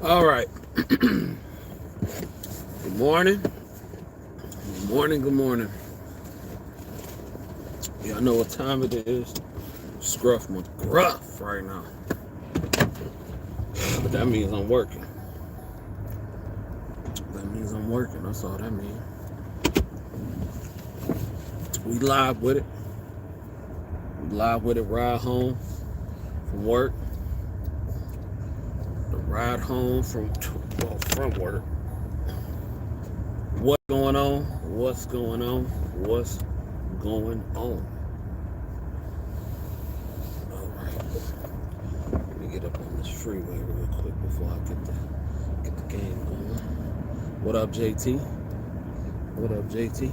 All right. Good morning. Good morning. Good morning. Y'all know what time it is. Scruff McGruff right now. But that means I'm working. That means I'm working. That's all that means. We live with it. We live with it. Ride home from work. The ride home from work. What's going on? What's going on? What's going on? All right. Let me get up on this freeway real quick before I get the game going. What up, JT? What up, JT?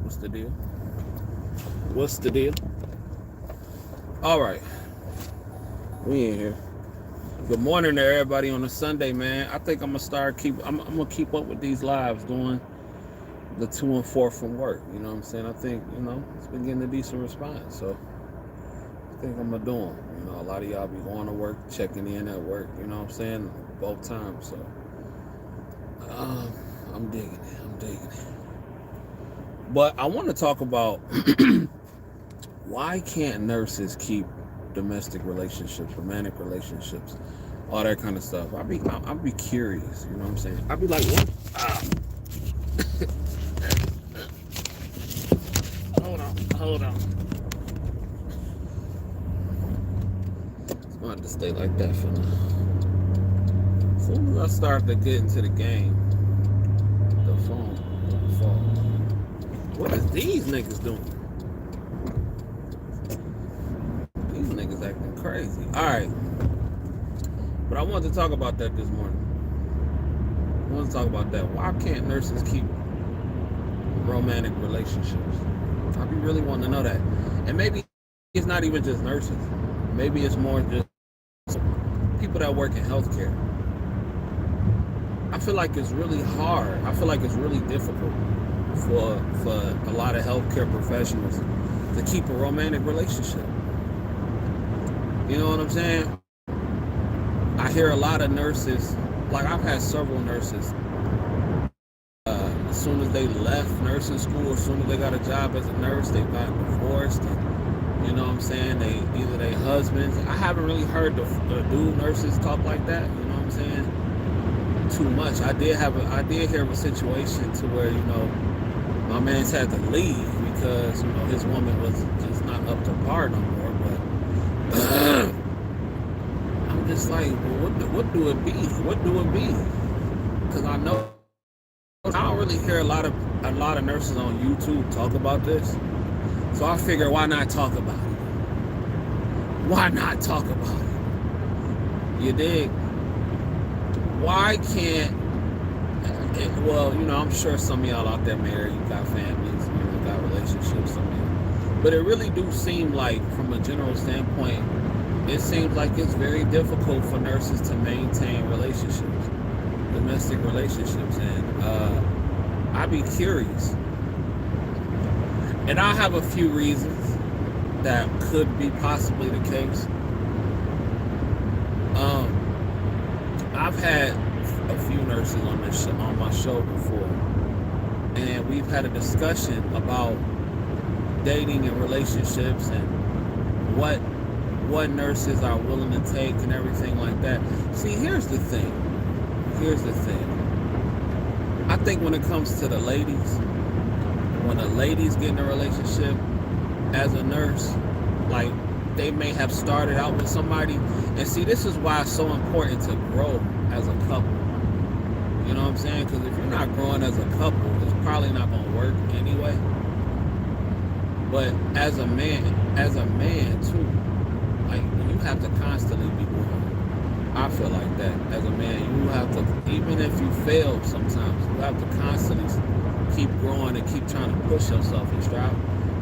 What's the deal? What's the deal? All right. We in here. Good morning to everybody on a Sunday, man. I think I'm gonna keep up with these lives doing the 2 and 4 from work. You know what I'm saying? I think, it's been getting a decent response. So I think I'm gonna do them. A lot of y'all be going to work, checking in at work, you know what I'm saying? Both times. So I'm digging it. I'm digging it. But I want to talk about why can't nurses keep domestic relationships, romantic relationships, all that kind of stuff. I'd be curious, you know what I'm saying? I'd be like, what? Hold on. It's going to have to stay like that for now. As soon as I start to get into the game, the phone will fall. What is these niggas doing? These niggas acting crazy. Alright. But I wanted to talk about that this morning. I want to talk about that. Why can't nurses keep romantic relationships? I be really wanting to know that. And maybe it's not even just nurses. Maybe it's more just people that work in healthcare. I feel like it's really hard. I feel like it's really difficult for a lot of healthcare professionals to keep a romantic relationship. You know what I'm saying? I hear a lot of nurses, like I've had several nurses, as soon as they left nursing school, as soon as they got a job as a nurse, they got divorced. And, you know what I'm saying? Either they husbands. I haven't really heard the dude nurses talk like that. You know what I'm saying? Too much. I did hear of a situation to where my man's had to leave because his woman was just not up to par no more. But I'm just like, well, what do it be? What do it be? Because I don't really hear a lot of nurses on YouTube talk about this. So I figure, why not talk about it? Why not talk about it? You dig? Why can't? Well, I'm sure some of y'all out there married, you got families, you got relationships, some of y'all. But it really do seem like, from a general standpoint, it seems like it's very difficult for nurses to maintain relationships, domestic relationships, and I'd be curious. And I have a few reasons that could be possibly the case. I've had a few nurses on my show before, and we've had a discussion about dating and relationships and what nurses are willing to take and everything like that. See, here's the thing. I think when it comes to the ladies, when a lady's getting a relationship as a nurse, like they may have started out with somebody, and see, this is why it's so important to grow as a couple. You know what I'm saying? Because if you're not growing as a couple, it's probably not going to work anyway. But as a man too, like you have to constantly be growing. I feel like that. As a man, you have to, even if you fail sometimes, you have to constantly keep growing and keep trying to push yourself and strive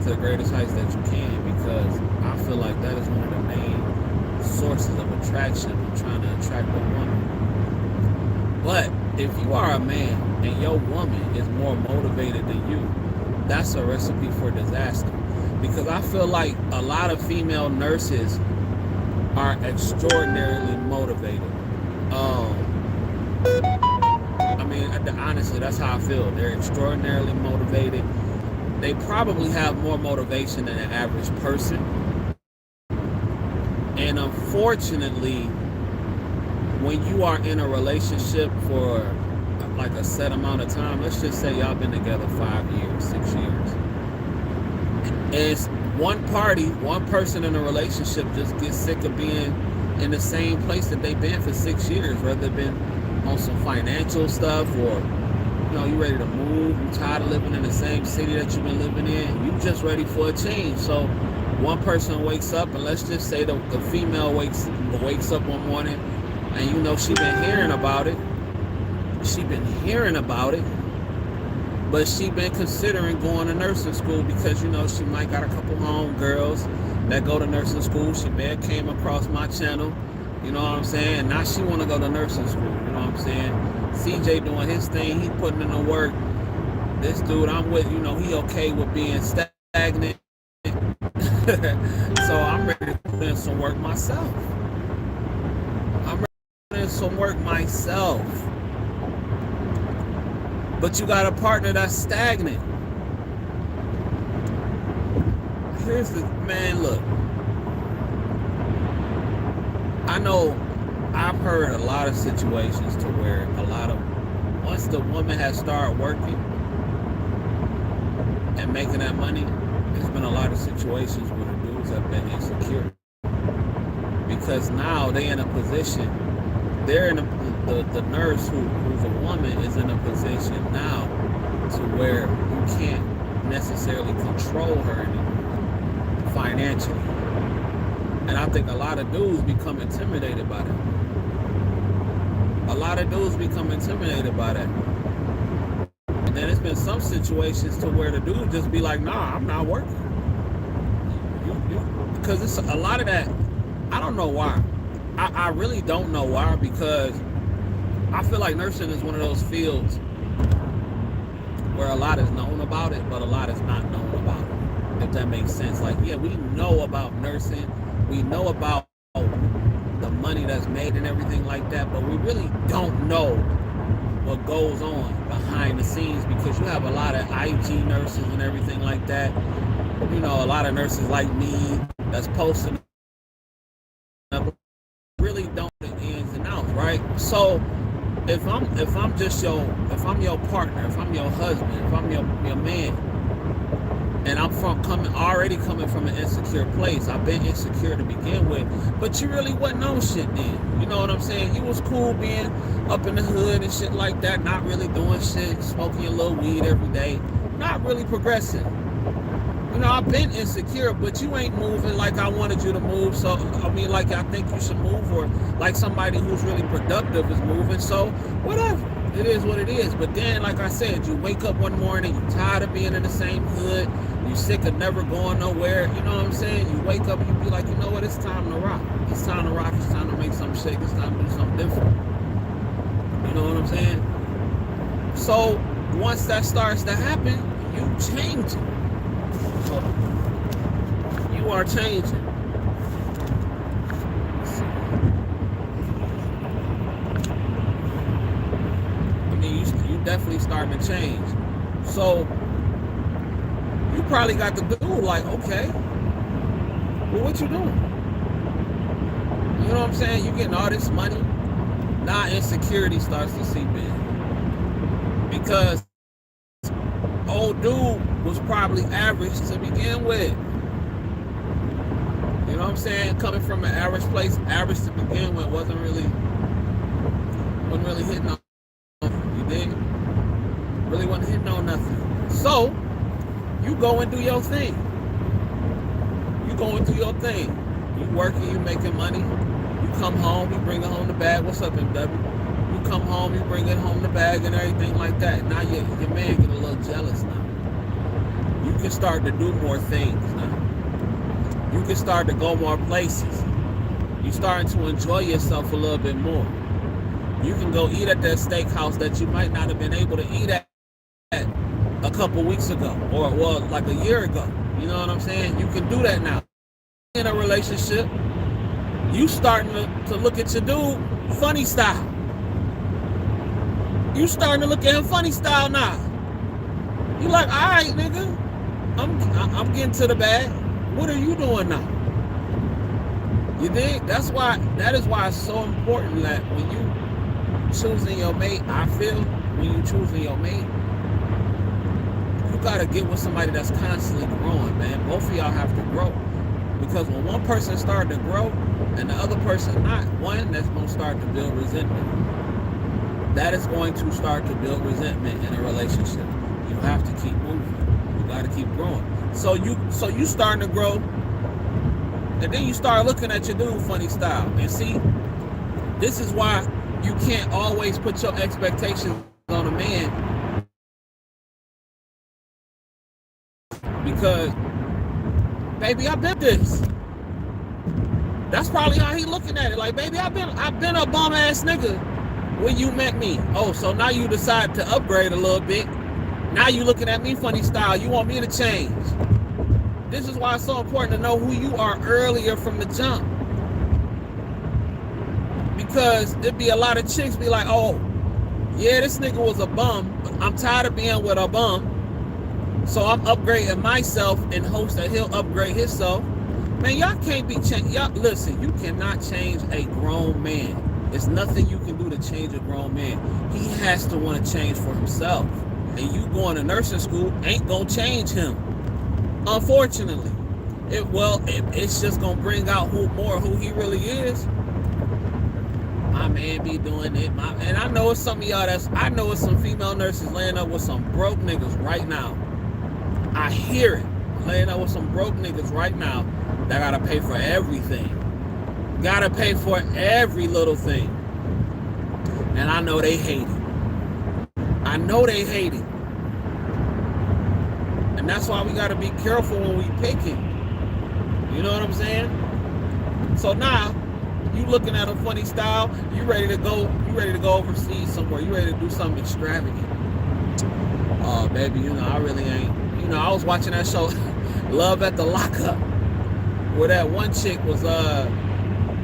to the greatest heights that you can, because I feel like that is one of the main sources of attraction when trying to attract a woman. But if you are a man and your woman is more motivated than you, that's a recipe for disaster. Because I feel like a lot of female nurses are extraordinarily motivated. I mean, honestly, that's how I feel. They're extraordinarily motivated. They probably have more motivation than an average person. And unfortunately, when you are in a relationship for like a set amount of time, let's just say y'all been together 5 years, 6 years, it's one person in a relationship just gets sick of being in the same place that they've been for 6 years, whether it been on some financial stuff or you ready to move, you tired of living in the same city that you've been living in, you just ready for a change. So one person wakes up, and let's just say the female wakes up one morning, and she been hearing about it, but she been considering going to nursing school because she might got a couple home girls that go to nursing school. She may have came across my channel, you know what I'm saying? Now she want to go to nursing school, you know what I'm saying? CJ doing his thing, he putting in the work. This dude I'm with, he okay with being stagnant. So I'm ready to put in some work myself. But you got a partner that's stagnant. Here's the man, look. I know I've heard a lot of situations to where once the woman has started working and making that money, there's been a lot of situations where the dudes have been insecure. Because now they in a position, the nurse who's a woman is in a position now to where you can't necessarily control her anymore financially. And I think a lot of dudes become intimidated by that. And then it's been some situations to where the dude just be like, nah, I'm not working. Because it's a lot of that. I don't know why. I really don't know why, because I feel like nursing is one of those fields where a lot is known about it, but a lot is not known about it. If that makes sense. Like, yeah, we know about nursing. We know about the money that's made and everything like that, but we really don't know what goes on behind the scenes, because you have a lot of IG nurses and everything like that. A lot of nurses like me that's posting up, really don't know the ins and outs, right? So if I'm your partner, if I'm your husband, if I'm your man, and I'm already coming from an insecure place. I've been insecure to begin with, but you really wasn't on shit then. You know what I'm saying? You was cool being up in the hood and shit like that, not really doing shit, smoking a little weed every day, not really progressing. I've been insecure, but you ain't moving like I wanted you to move. So, like I think you should move, or like somebody who's really productive is moving. So, whatever. It is what it is. But then, like I said, you wake up one morning, you tired of being in the same hood, you sick of never going nowhere. You know what I'm saying? You wake up and you be like, you know what? It's time to rock. It's time to rock. It's time to make something shake. It's time to do something different. You know what I'm saying? So, once that starts to happen, you change it. You are changing. You definitely starting to change. So you probably got the dude like, okay, well, what you doing? You know what I'm saying? You getting all this money. Now insecurity starts to seep in, because old dude was probably average to begin with. You know what I'm saying? Coming from an average place, average to begin with, wasn't really hitting on nothing. You dig? Really wasn't hitting on nothing. So you go and do your thing. You working, you making money. You come home, you bring it home the bag. What's up, MW? You come home, you bring it home the bag and everything like that. Now your man get a little jealous now. You can start to do more things now. You can start to go more places. You're starting to enjoy yourself a little bit more. You can go eat at that steakhouse that you might not have been able to eat at a couple weeks ago, or like a year ago. You know what I'm saying? You can do that now. In a relationship, You starting to look at your dude funny style. You starting to look at him funny style now. You like, all right, nigga, I'm getting to the bag. What are you doing now? You dig? That is why it's so important that when you choosing your mate, I feel when you choosing your mate, you gotta get with somebody that's constantly growing, man. Both of y'all have to grow. Because when one person starts to grow and the other person not, one that's gonna start to build resentment. That is going to start to build resentment in a relationship. You have to keep moving. You gotta keep growing. So you starting to grow, and then you start looking at your dude funny style. And see, this is why you can't always put your expectations on a man, because baby, I've been this. That's probably how he looking at it. Like, baby, I've been a bum ass nigga when you met me. Oh, so now you decide to upgrade a little bit. Now you looking at me funny style. You want me to change. This is why it's so important to know who you are earlier from the jump. Because there'd be a lot of chicks be like, oh, yeah, this nigga was a bum, but I'm tired of being with a bum. So I'm upgrading myself in hopes that he'll upgrade himself. Man, y'all can't be changed. Y'all, listen, you cannot change a grown man. There's nothing you can do to change a grown man. He has to want to change for himself. And you going to nursing school ain't gonna change him. Unfortunately. It's just gonna bring out who he really is. My man be doing it. And I know it's some of y'all I know it's some female nurses laying up with some broke niggas right now. I hear it. Laying up with some broke niggas right now that gotta pay for everything. Gotta pay for every little thing. And I know they hate it. I know they hate it. And that's why we gotta be careful when we pick it. You know what I'm saying? So now, you looking at a funny style, you ready to go overseas somewhere, you ready to do something extravagant. Oh, baby, I really ain't. I was watching that show, Love at the Lockup, where that one chick was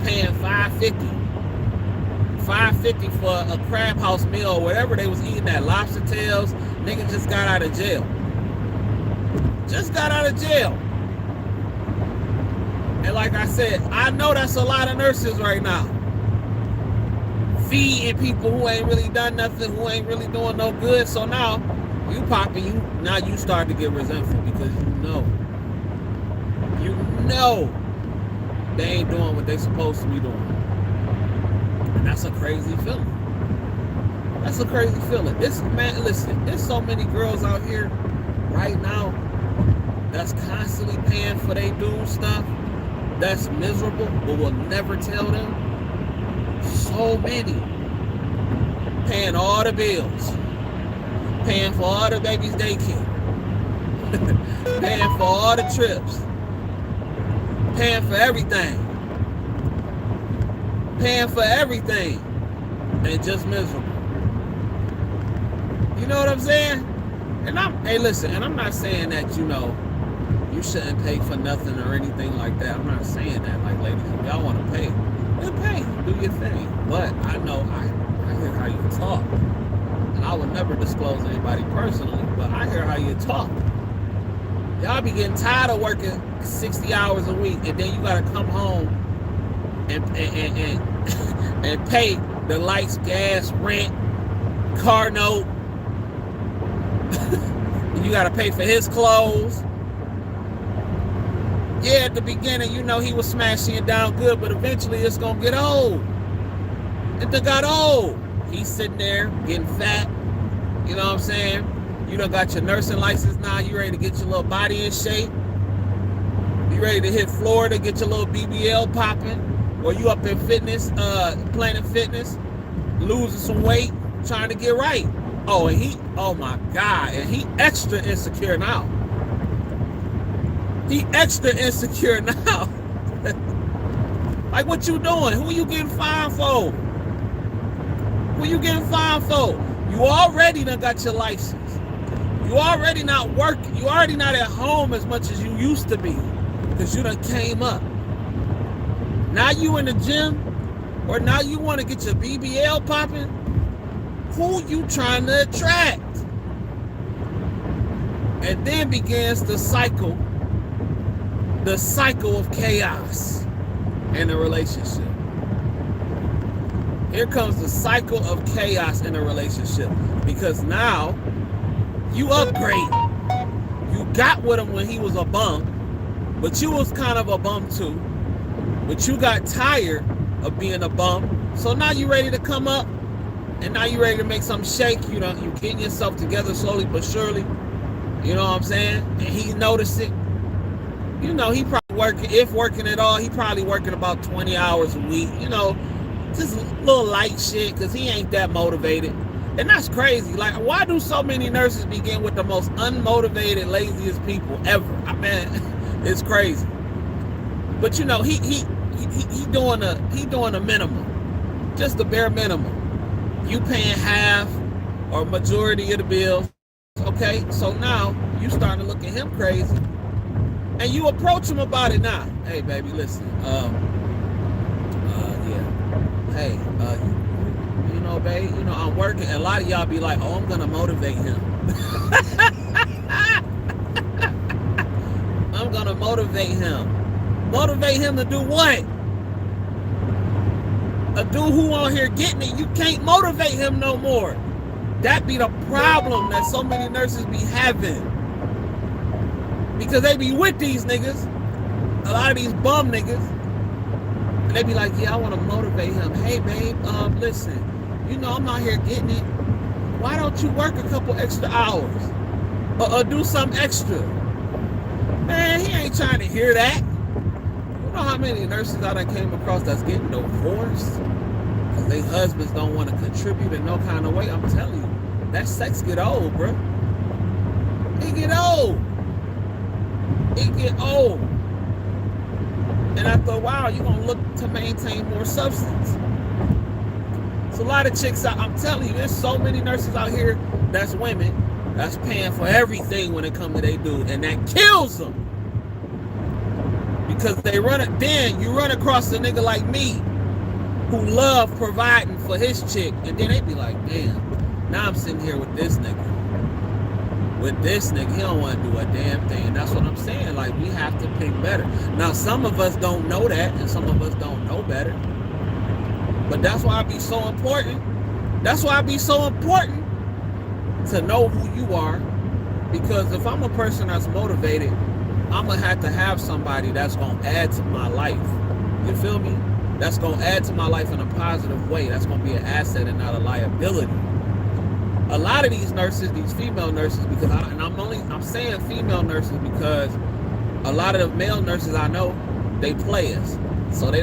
paying $550 for a crab house meal or whatever they was eating at, lobster tails. Nigga just got out of jail. And like I said, I know that's a lot of nurses right now. Feeding people who ain't really done nothing, who ain't really doing no good. So now, you start to get resentful because you know they ain't doing what they supposed to be doing. And that's a crazy feeling. Listen, there's so many girls out here right now that's constantly paying for their dude stuff, that's miserable, but will never tell them. So many. Paying all the bills. Paying for all the baby's daycare. Paying for all the trips. Paying for everything. And just miserable. You know what I'm saying? And I'm not saying that, you shouldn't pay for nothing or anything like that. I'm not saying that. Like, ladies, if y'all want to pay, then pay. Do your thing. But I know I hear how you talk. And I would never disclose anybody personally, but I hear how you talk. Y'all be getting tired of working 60 hours a week, and then you gotta come home and pay the lights, gas, rent, car note. You gotta pay for his clothes. Yeah, at the beginning, he was smashing it down good, but eventually it's gonna get old. It got old. He's sitting there getting fat. You know what I'm saying? You done got your nursing license now. You ready to get your little body in shape. You ready to hit Florida, get your little BBL popping. Or you up in fitness, Planet Fitness, losing some weight, trying to get right. Oh my God. And he extra insecure now. Like, what you doing? Who you getting fined for? You already done got your license. You already not working. You already not at home as much as you used to be. Because you done came up. Now you in the gym, or now you want to get your BBL popping. Who you trying to attract? And then begins the cycle of chaos in a relationship. Here comes the cycle of chaos in a relationship, because now you upgrade. You got with him when he was a bum, but you was kind of a bum too. But you got tired of being a bum, so now you ready to come up, and now you ready to make something shake. You know, you getting yourself together slowly but surely. You know what I'm saying? And he noticed it. You know, he probably working, if working at all, he probably working about 20 hours a week. You know, just a little light shit, because he ain't that motivated. And that's crazy. Like, why do so many nurses begin with the most unmotivated, laziest people ever? I mean, it's crazy. But you know, he doing a minimum, just the bare minimum. You paying half or majority of the bills. Okay, so now you starting to look at him crazy, and you approach him about it now. Hey, baby, listen. Yeah. Hey, you know, babe, you know, I'm working. And a lot of y'all be like, oh, I'm gonna motivate him. I'm gonna motivate him. Motivate him to do what? A dude who on here getting it, you can't motivate him no more. That be the problem that so many nurses be having. Because they be with these niggas, a lot of these bum niggas, and they be like, yeah, I want to motivate him. Hey, babe, listen, you know, I'm out here getting it. Why don't you work a couple extra hours? Or do something extra? Man, he ain't trying to hear that. You know how many nurses I done came across that's getting divorced because their husbands don't want to contribute in no kind of way? I'm telling you, that sex get old, bro. It get old. It get old. And after a while, you're going to look to maintain more substance. So a lot of chicks, I'm telling you, there's so many nurses out here that's women that's paying for everything when it comes to they dude, and that kills them. Because they run it, then you run across a nigga like me who love providing for his chick, and then they be like, damn, now I'm sitting here with this nigga. With this nigga, he don't want to do a damn thing. That's what I'm saying. Like, we have to pick better. Now, some of us don't know that, and some of us don't know better. But that's why it be so important. That's why it be so important to know who you are. Because if I'm a person that's motivated, I'm going to have somebody that's going to add to my life. You feel me? That's going to add to my life in a positive way. That's going to be an asset and not a liability. A lot of these nurses, these female nurses, because I'm saying female nurses because a lot of the male nurses I know, they players. So they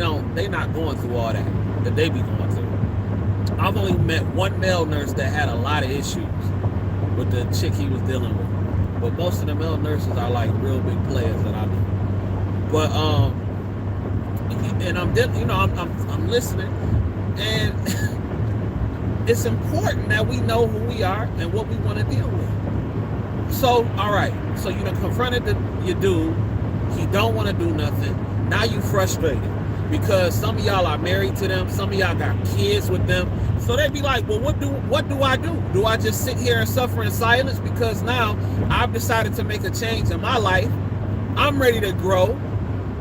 not going through all that they be going through. I've only met one male nurse that had a lot of issues with the chick he was dealing with. But most of the male nurses are like real big players that I know. But and I'm listening, and it's important that we know who we are and what we want to deal with. So, all right. So you done confronted your dude. He don't want to do nothing. Now you frustrated because some of y'all are married to them. Some of y'all got kids with them. So they be like, well, what do I do? Do I just sit here and suffer in silence? Because now I've decided to make a change in my life. I'm ready to grow.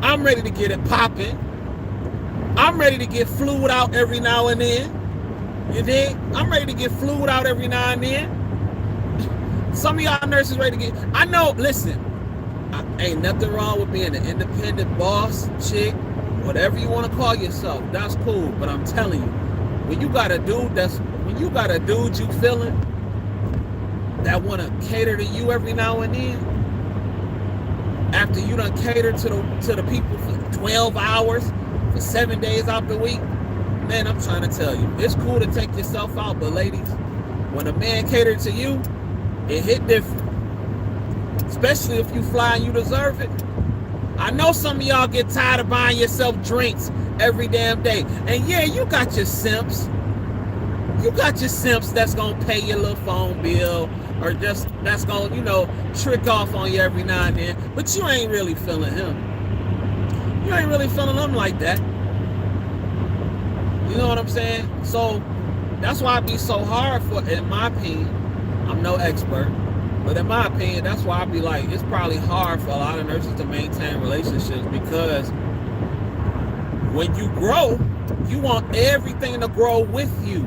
I'm ready to get it popping. I'm ready to get fluid out every now and then. You dig? I'm ready to get fluid out every now and then. Some of y'all nurses ready to get... I know, listen, ain't nothing wrong with being an independent boss, chick, whatever you want to call yourself. That's cool. But I'm telling you, when you got a dude you feeling that want to cater to you every now and then, after you done cater to the people for 12 hours, for 7 days out the week, man, I'm trying to tell you, it's cool to take yourself out, but ladies, when a man catered to you, it hit different. Especially if you fly and you deserve it. I know some of y'all get tired of buying yourself drinks every damn day. And yeah, you got your simps. You got your simps that's gonna pay your little phone bill, or just that's gonna, trick off on you every now and then. But you ain't really feeling him. You ain't really feeling him like that. You know what I'm saying? So that's why it be so hard for, in my opinion, I'm no expert, but in my opinion, that's why I be like, it's probably hard for a lot of nurses to maintain relationships, because when you grow, you want everything to grow with you.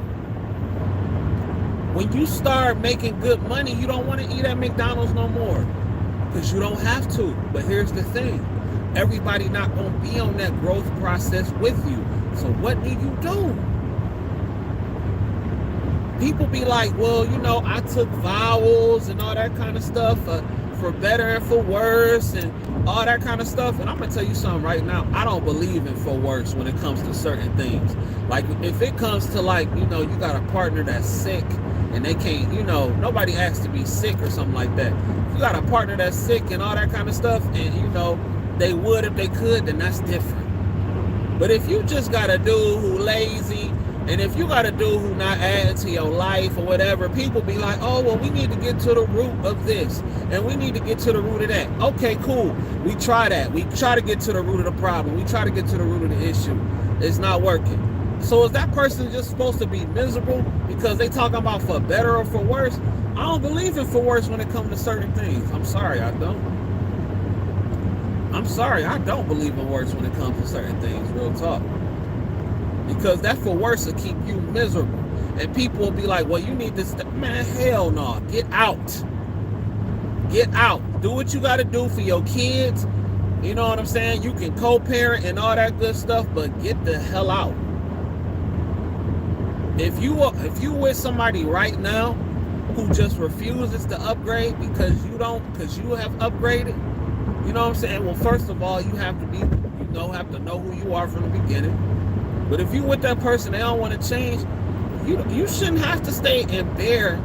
When you start making good money, you don't want to eat at McDonald's no more, because you don't have to. But here's the thing, everybody not going to be on that growth process with you. So what do you do? People be like, well, you know, I took vowels and all that kind of stuff for better and for worse and all that kind of stuff. And I'm going to tell you something right now. I don't believe in for worse when it comes to certain things. Like, if it comes to, like, you know, you got a partner that's sick and they can't, you know, nobody asks to be sick or something like that. If you got a partner that's sick and all that kind of stuff, and, you know, they would if they could, then that's different. But if you just got a dude who lazy, and if you got a dude who not adding to your life or whatever, people be like, oh, well, we need to get to the root of this, and we need to get to the root of that. Okay, cool. We try that. We try to get to the root of the problem. We try to get to the root of the issue. It's not working. So is that person just supposed to be miserable because they talking about for better or for worse? I don't believe in for worse when it comes to certain things. I'm sorry, I don't. I'm sorry, I don't believe in worse when it comes to certain things, real talk. Because that for worse will keep you miserable. And people will be like, well, you need this. Man, hell no. Get out. Get out. Do what you got to do for your kids. You know what I'm saying? You can co-parent and all that good stuff, but get the hell out. If you with somebody right now who just refuses to upgrade because you have upgraded, you know what I'm saying? Well, first of all, you have to know who you are from the beginning. But if you with that person, they don't want to change, you shouldn't have to stay and bear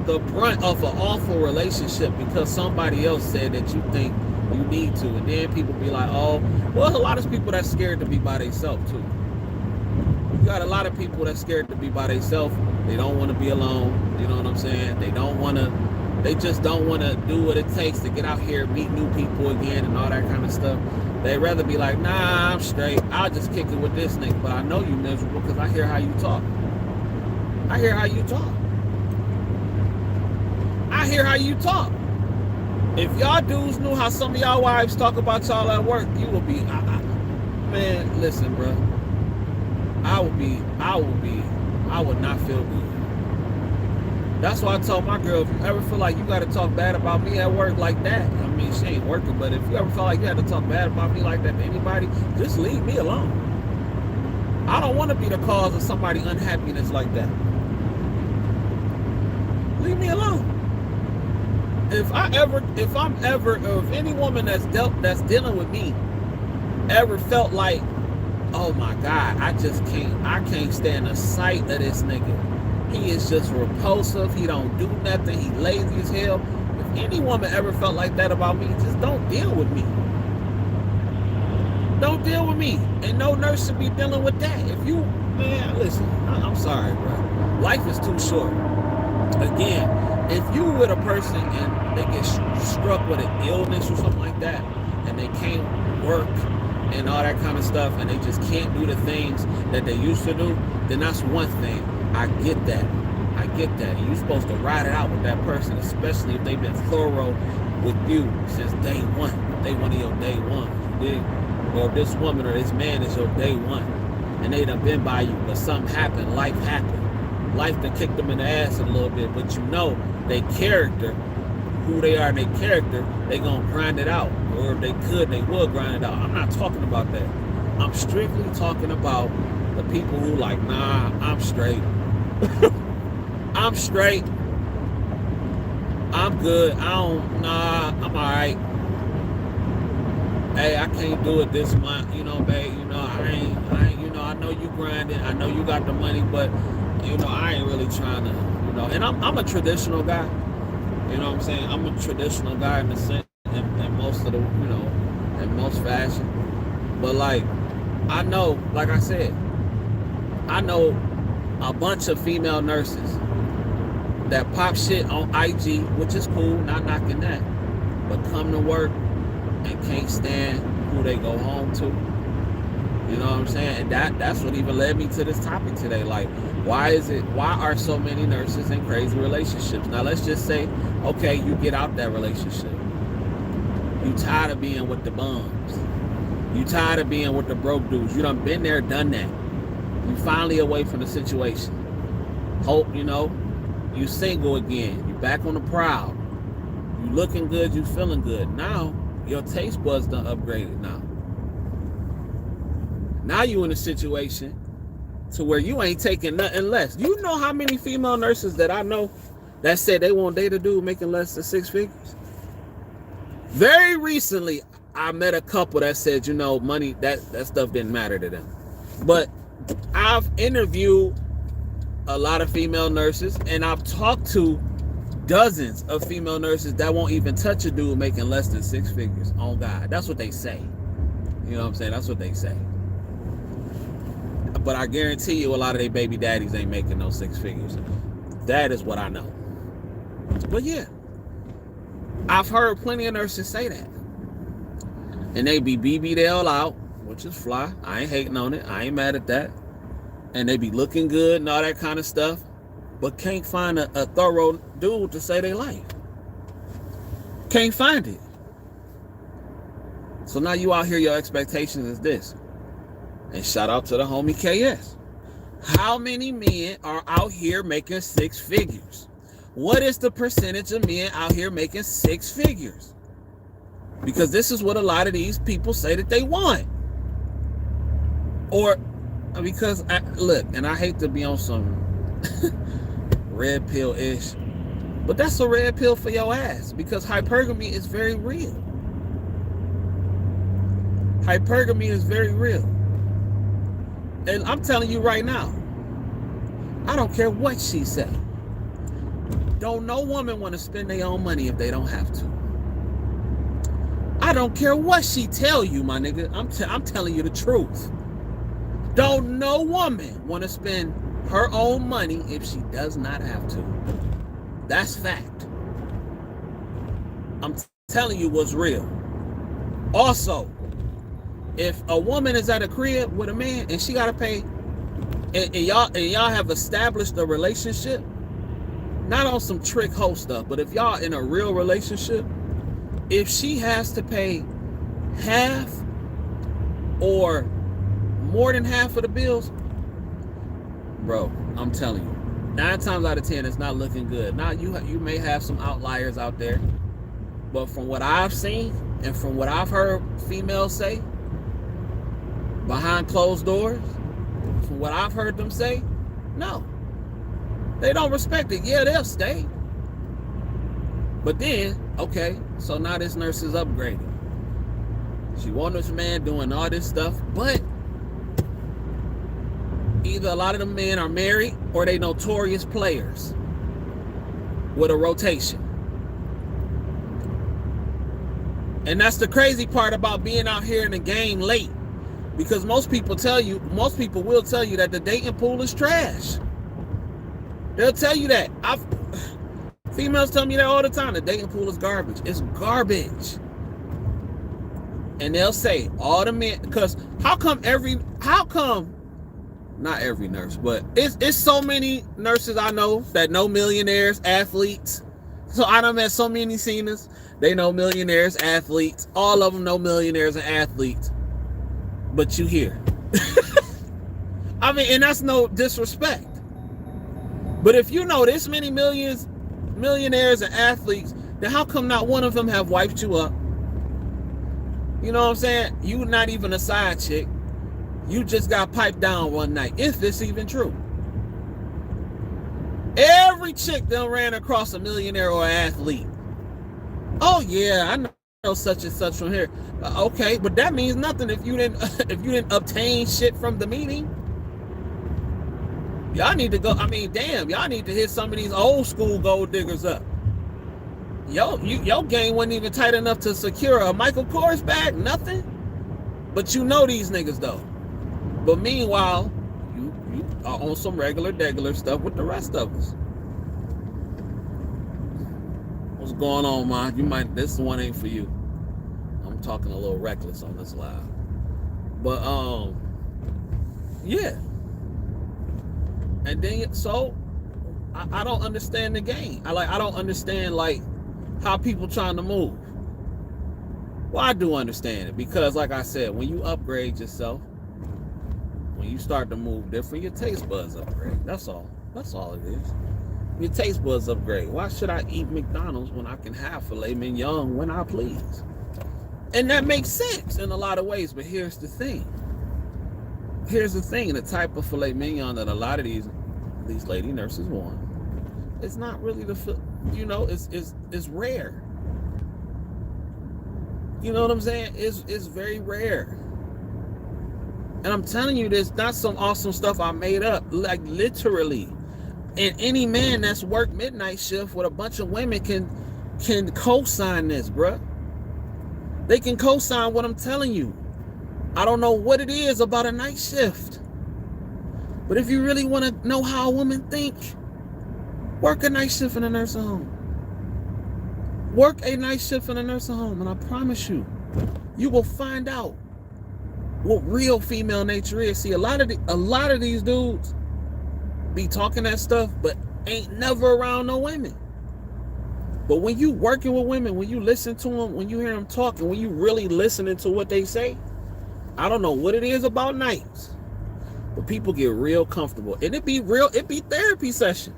the brunt of an awful relationship because somebody else said that you think you need to. And then people be like, oh, well, a lot of people that's scared to be by themselves too. You got a lot of people that's scared to be by themselves. They don't want to be alone. You know what I'm saying? They just don't want to do what it takes to get out here, meet new people again and all that kind of stuff. They'd rather be like, nah, I'm straight. I'll just kick it with this nigga. But I know you miserable because I hear how you talk. I hear how you talk. I hear how you talk. If y'all dudes knew how some of y'all wives talk about y'all at work, you would be, man, listen, bro. I would not feel good. That's why I told my girl, if you ever feel like you got to talk bad about me at work like that, I mean, she ain't working, but if you ever feel like you had to talk bad about me like that to anybody, just leave me alone. I don't want to be the cause of somebody's unhappiness like that. Leave me alone. If any woman that's dealing with me ever felt like, oh my God, I can't stand the sight of this nigga. He is just repulsive. He don't do nothing. He lazy as hell. If any woman ever felt like that about me, just don't deal with me. Don't deal with me. And no nurse should be dealing with that. Man, listen, I'm sorry, bro. Life is too short. Again, if you with a person and they get struck with an illness or something like that, and they can't work and all that kind of stuff, and they just can't do the things that they used to do, then that's one thing. I get that. And you're supposed to ride it out with that person, especially if they've been thorough with you since day one. If they one of your day one, you dig? Or if this woman or this man is your day one, and they done been by you, but something happened, life happened. Life done kicked them in the ass a little bit, but you know their character, who they are, their character, they gonna grind it out. Or if they could, they would grind it out. I'm not talking about that. I'm strictly talking about the people who like, nah, I'm straight. I'm straight. I'm good. I'm alright. Hey, I can't do it this month, you know, babe. You know, I ain't, you know, I know you grinding. I know you got the money, but, you know, I ain't really trying to, you know. And I'm a traditional guy. You know what I'm saying? I'm a traditional guy in the sense, in most of the, you know, in most fashion. But, like, I know, like I said, I know a bunch of female nurses that pop shit on IG, which is cool, not knocking that, but come to work and can't stand who they go home to. You know what I'm saying? And that's what even led me to this topic today. Like, why are so many nurses in crazy relationships? Now let's just say, okay, you get out that relationship. You tired of being with the bums. You tired of being with the broke dudes. You done been there, done that. You finally away from the situation. Hope, you single again. You back on the prowl. You looking good, you feeling good. Now, your taste buds done upgraded now. Now you in a situation to where you ain't taking nothing less. You know how many female nurses that I know that said they won't date a dude making less than 6 figures? Very recently, I met a couple that said, money, that stuff didn't matter to them. But I've interviewed a lot of female nurses, and I've talked to dozens of female nurses that won't even touch a dude making less than 6 figures. Oh God, that's what they say. You know what I'm saying? That's what they say. But I guarantee you a lot of their baby daddies ain't making no 6 figures. That is what I know. But yeah, I've heard plenty of nurses say that. And they be BB'd out, which is fly. I ain't hating on it. I ain't mad at that. And they be looking good and all that kind of stuff, but can't find a thorough dude to say they like. Can't find it. So now you out here, your expectations is this. And shout out to the homie KS. How many men are out here making 6 figures? What is the percentage of men out here making 6 figures? Because this is what a lot of these people say that they want. Or because, look, and I hate to be on some red pill-ish, but that's a red pill for your ass, because hypergamy is very real. Hypergamy is very real. And I'm telling you right now, I don't care what she said. Don't no woman want to spend their own money if they don't have to. I don't care what she tell you, my nigga. I'm telling you the truth. Don't no woman want to spend her own money if she does not have to. That's fact. I'm telling you what's real. Also, if a woman is at a crib with a man and she gotta pay, and y'all have established a relationship, not on some trick hoe stuff, but if y'all in a real relationship, if she has to pay half or more than half of the bills, bro, I'm telling you, 9 times out of 10, it's not looking good. Now you may have some outliers out there, but from what I've seen and from what I've heard females say behind closed doors, from what I've heard them say, no, they don't respect it. Yeah, they'll stay, but then, okay, so now this nurse is upgraded. She want this man doing all this stuff, but either a lot of them men are married or they notorious players with a rotation. And that's the crazy part about being out here in the game late, because most people will tell you that the dating pool is trash. They'll tell you that. Females tell me that all the time. The dating pool is garbage. It's garbage. And they'll say all the men, because how come not every nurse, but it's so many nurses I know that know millionaires, athletes. So I done met so many seniors. They know millionaires, athletes. All of them know millionaires and athletes. But you hear. I mean, and that's no disrespect. But if you know this many millionaires and athletes, then how come not one of them have wiped you up? You know what I'm saying? You not even a side chick. You just got piped down one night, if it's even true. Every chick done ran across a millionaire or an athlete. Oh yeah, I know such and such from here. Okay, but that means nothing if you didn't obtain shit from the meeting. Y'all need to go. I mean, damn, y'all need to hit some of these old school gold diggers up. Your game wasn't even tight enough to secure a Michael Kors bag, nothing. But you know these niggas though. But meanwhile, you are on some regular stuff with the rest of us. What's going on, man? This one ain't for you. I'm talking a little reckless on this live. But Yeah. And then so I don't understand the game. I don't understand like how people trying to move. Well, I do understand it because, like I said, when you upgrade yourself, when you start to move different, your taste buds upgrade. That's all. That's all it is. Your taste buds upgrade. Why should I eat McDonald's when I can have filet mignon when I please? And that makes sense in a lot of ways. But here's the thing. The type of filet mignon that a lot of these lady nurses want, it's not really it's rare. You know what I'm saying? It's very rare. And I'm telling you, this not some awesome stuff I made up. Like literally. And any man that's worked midnight shift with a bunch of women can co-sign this, bruh. They can co-sign what I'm telling you. I don't know what it is about a night shift. But if you really want to know how a woman think, work a night shift in a nursing home. Work a night shift in a nursing home, and I promise you, you will find out what real female nature is. See, a lot of these dudes be talking that stuff, but ain't never around no women. But when you working with women, when you listen to them, when you hear them talk, and when you really listening to what they say, I don't know what it is about nights, but people get real comfortable. And it be therapy sessions.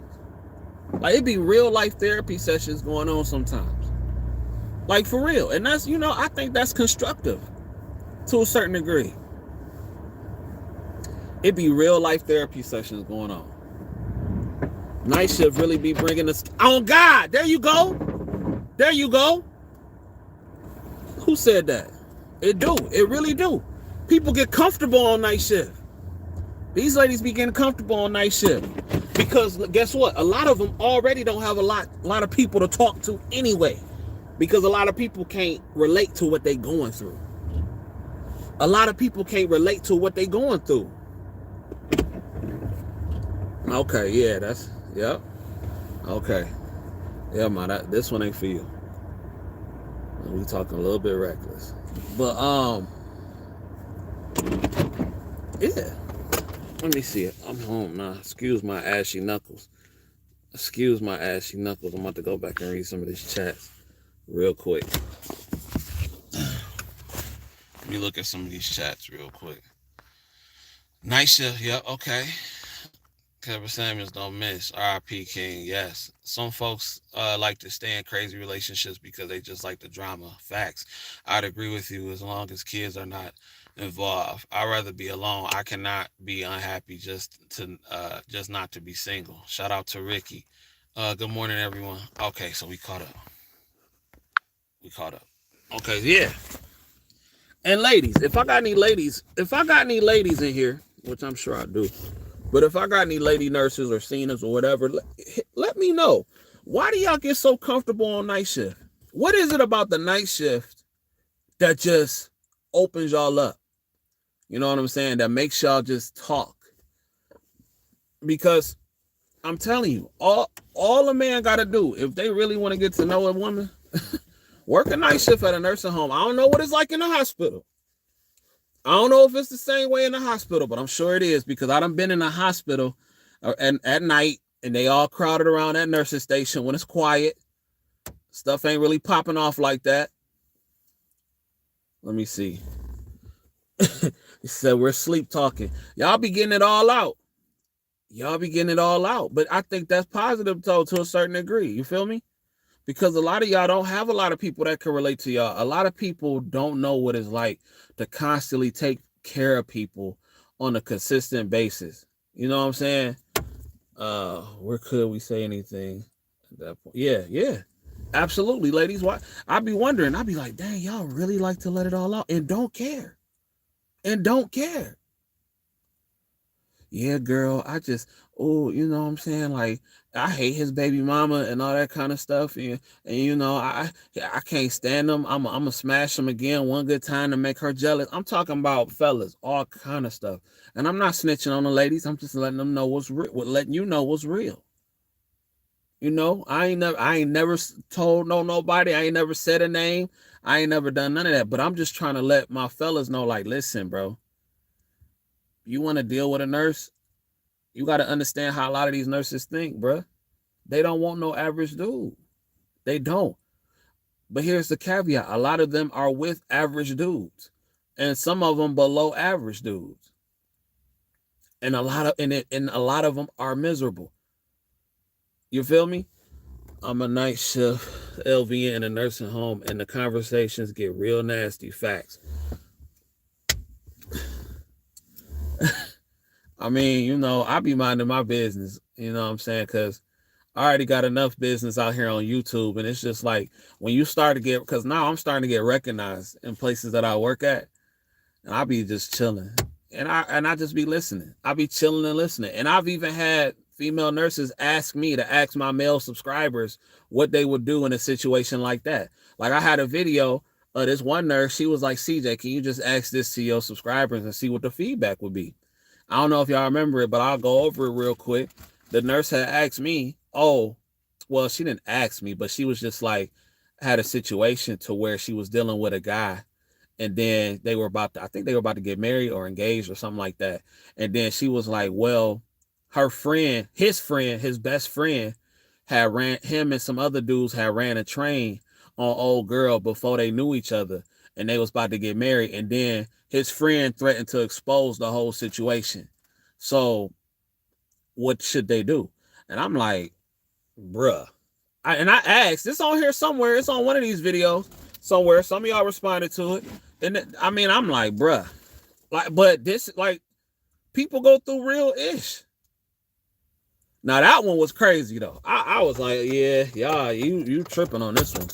Like it be real life therapy sessions going on sometimes. Like for real. And that's, I think that's constructive to a certain degree. It be real life therapy sessions going on. Night shift really be bringing us. Oh God, there you go. There you go. Who said that? It do. It really do. People get comfortable on night shift. These ladies be getting comfortable on night shift because guess what? A lot of them already don't have a lot of people to talk to anyway, because a lot of people can't relate to what they going through. A lot of people can't relate to what they going through. Okay, yeah, yep. Okay. Yeah, man, this one ain't for you. We talking a little bit reckless. But, yeah. Let me see it. I'm home now. Excuse my ashy knuckles. I'm about to go back and read some of these chats real quick. Let me look at some of these chats real quick. Night shift, yep, okay. Kevin Samuels don't miss. R.I.P. King, yes. Some folks like to stay in crazy relationships because they just like the drama. Facts. I'd agree with you as long as kids are not involved. I'd rather be alone. I cannot be unhappy just not to be single. Shout out to Ricky. Good morning, everyone. Okay, so we caught up. Okay, yeah. And ladies, if I got any ladies in here, which I'm sure I do, but if I got any lady nurses or seniors or whatever, let me know. Why do y'all get so comfortable on night shift? What is it about the night shift that just opens y'all up? You know what I'm saying? That makes y'all just talk. Because I'm telling you, all a man got to do, if they really want to get to know a woman, work a night shift at a nursing home. I don't know what it's like in the hospital. I don't know if it's the same way in the hospital, but I'm sure it is, because I done been in a hospital and at night, and they all crowded around that nursing station when it's quiet. Stuff ain't really popping off like that. Let me see. He said we're sleep talking. Y'all be getting it all out. But I think that's positive, though, to a certain degree. You feel me? Because a lot of y'all don't have a lot of people that can relate to y'all. A lot of people don't know what it's like to constantly take care of people on a consistent basis. You know what I'm saying? Where could we say anything at that point? Yeah. Absolutely, ladies. Why? I'd be wondering. I'd be like, dang, y'all really like to let it all out and don't care. Yeah, girl, you know what I'm saying? Like, I hate his baby mama and all that kind of stuff. And I can't stand them. I'm going to smash them again one good time to make her jealous. I'm talking about fellas, all kind of stuff. And I'm not snitching on the ladies. I'm just letting them know what's real, letting you know what's real. You know, I ain't never told nobody. I ain't never said a name. I ain't never done none of that. But I'm just trying to let my fellas know, like, listen, bro. you want to deal with a nurse, you got to understand how a lot of these nurses think, bruh. They don't want no average dude. They don't. But here's the caveat. A lot of them are with average dudes. And some of them below average dudes. And a lot of them are miserable. You feel me? I'm a night shift LVN in a nursing home, and the conversations get real nasty. Facts. I mean, I be minding my business. You know what I'm saying? Because I already got enough business out here on YouTube, and it's just like when you start to get, because now I'm starting to get recognized in places that I work at, and I be just chilling, and I just be listening. I be chilling and listening, and I've even had female nurses ask me to ask my male subscribers what they would do in a situation like that. Like I had a video of this one nurse. She was like, CJ, can you just ask this to your subscribers and see what the feedback would be? I don't know if y'all remember it, but I'll go over it real quick. The nurse had asked me, she didn't ask me, but she was just like, had a situation to where she was dealing with a guy, and then I think they were about to get married or engaged or something like that. And then she was like, well, his best friend him and some other dudes had ran a train on old girl before they knew each other, and they was about to get married. And then his friend threatened to expose the whole situation. So what should they do? And I'm like, bruh. I asked, this on here somewhere. It's on one of these videos somewhere. Some of y'all responded to it. And I'm like, bruh. But this, people go through real ish. Now that one was crazy though. I was like, yeah, you tripping on this one.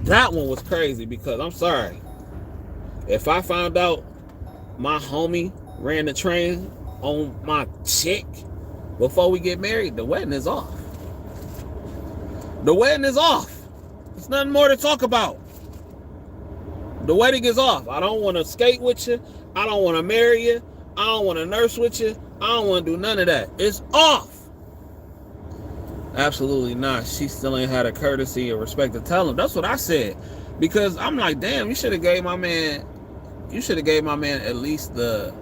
That one was crazy because I'm sorry. If I found out my homie ran the train on my chick before we get married, the wedding is off. The wedding is off. There's nothing more to talk about. The wedding is off. I don't want to skate with you. I don't want to marry you. I don't want to nurse with you. I don't want to do none of that. It's off. Absolutely not. She still ain't had a courtesy or respect to tell him. That's what I said. Because I'm like, damn, you should have gave my man at least the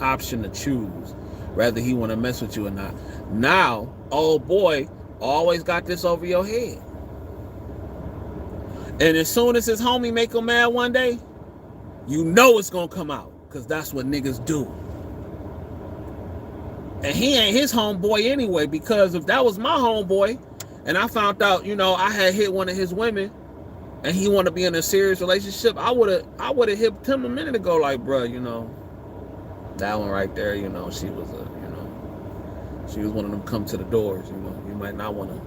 option to choose whether he want to mess with you or not. Now, old boy always got this over your head. And as soon as his homie make him mad one day, you know it's gonna come out. Because that's what niggas do. And he ain't his homeboy anyway, because if that was my homeboy and I found out, I had hit one of his women and he wanted to be in a serious relationship, I would have hit him a minute ago, like, bro, that one right there, she was she was one of them come to the doors, you might not want to,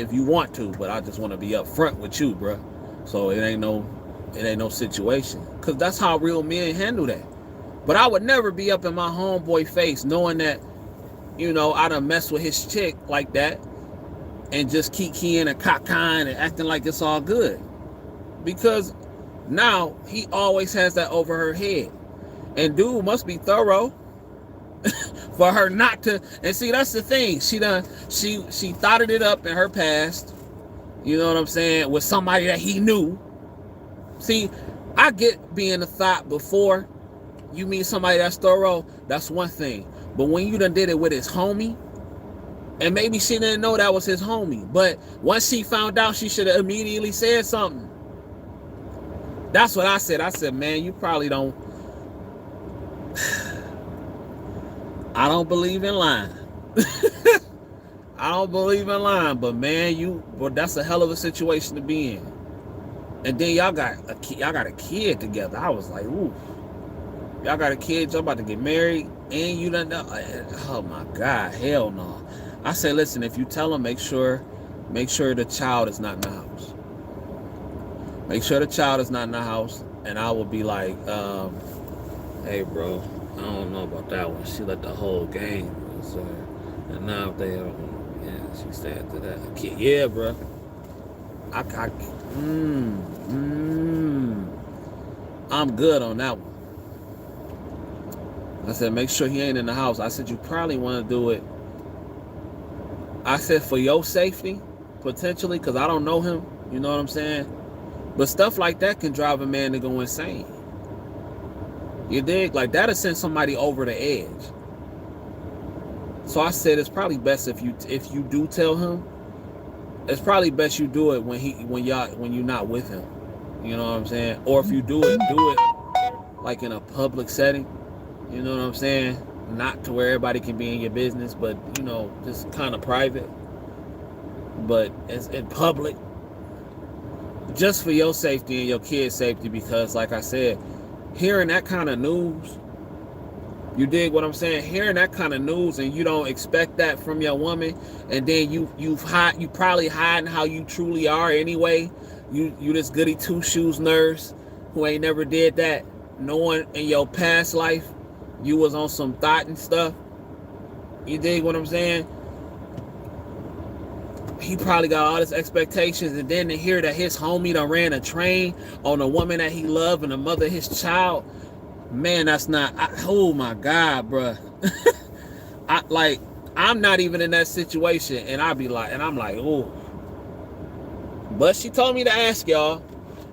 if you want to, but I just want to be up front with you, bro. So it ain't no situation, because that's how real men handle that. But I would never be up in my homeboy face knowing that, I done mess with his chick like that and just keep keying and cock-kind and acting like it's all good. Because now he always has that over her head. And dude must be thorough for her not to. And see, that's the thing. She thoughted it up in her past, you know what I'm saying, with somebody that he knew. See, I get being a thought before you meet somebody that's thorough, that's one thing. But when you done did it with his homie, and maybe she didn't know that was his homie, but once she found out, she should have immediately said something. That's what I said. I said, man, you probably don't. I don't believe in lying. I don't believe in lying, but man, that's a hell of a situation to be in. And then y'all got a kid together. I was like, ooh. Y'all got a kid, y'all about to get married, and you done know. Oh my God, hell no. I say, listen, if you tell them, make sure the child is not in the house. Make sure the child is not in the house, and I will be like, hey bro, I don't know about that one. She let the whole game, so, and now if they she said to that kid, yeah, bro. I'm good on that one. I said, make sure he ain't in the house. I said, you probably want to do it. I said, for your safety, potentially, because I don't know him. You know what I'm saying? But stuff like that can drive a man to go insane. You dig? Like, that'll send somebody over the edge. So I said it's probably best if you do tell him, it's probably best you do it when you're not with him. You know what I'm saying? Or if you do it like in a public setting. You know what I'm saying? Not to where everybody can be in your business, but just kind of private. But it's in public, just for your safety and your kids' safety. Because, like I said, hearing that kind of news, you dig what I'm saying? Hearing that kind of news and you don't expect that from your woman, and then you probably hiding how you truly are anyway. You this goody two shoes nurse who ain't never did that, knowing in your past life you was on some thought and stuff. You dig what I'm saying? He probably got all his expectations, and then to hear that his homie done ran a train on a woman that he loved and the mother of his child, man, that's not. Oh my God, bruh. I'm not even in that situation, and I'm like, oh. But she told me to ask y'all,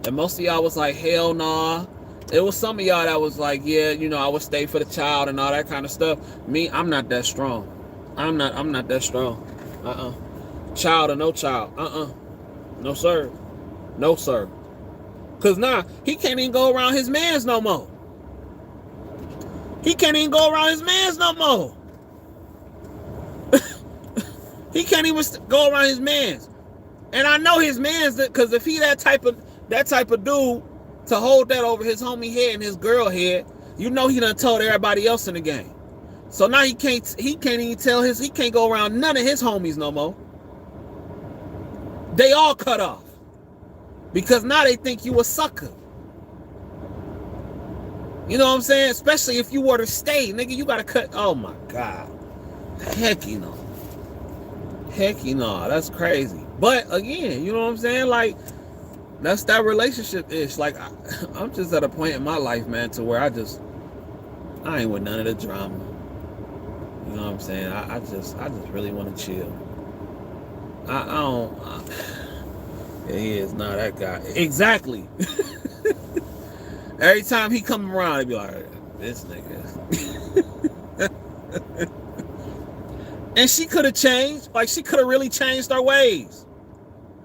and most of y'all was like, hell nah. It was some of y'all that was like, yeah, I would stay for the child and all that kind of stuff. Me, I'm not that strong. I'm not that strong. Child or no child. No sir. No sir. Cause he can't even go around his mans no more. He can't even go around his mans no more. He can't even go around his mans. And I know his mans, because if he that type of dude to hold that over his homie head and his girl head, he done told everybody else in the game. So now he can't even he can't go around none of his homies no more. They all cut off. Because now they think you a sucker. You know what I'm saying? Especially if you were to stay, nigga, you gotta cut. Oh my God. Heck no. That's crazy. But again, you know what I'm saying? Like, that's that relationship ish. Like, I'm just at a point in my life, man, to where I ain't with none of the drama. You know what I'm saying? I just really want to chill. He is not that guy. Exactly. Every time he come around, he be like, this nigga. And she could have changed. Like, she could have really changed her ways.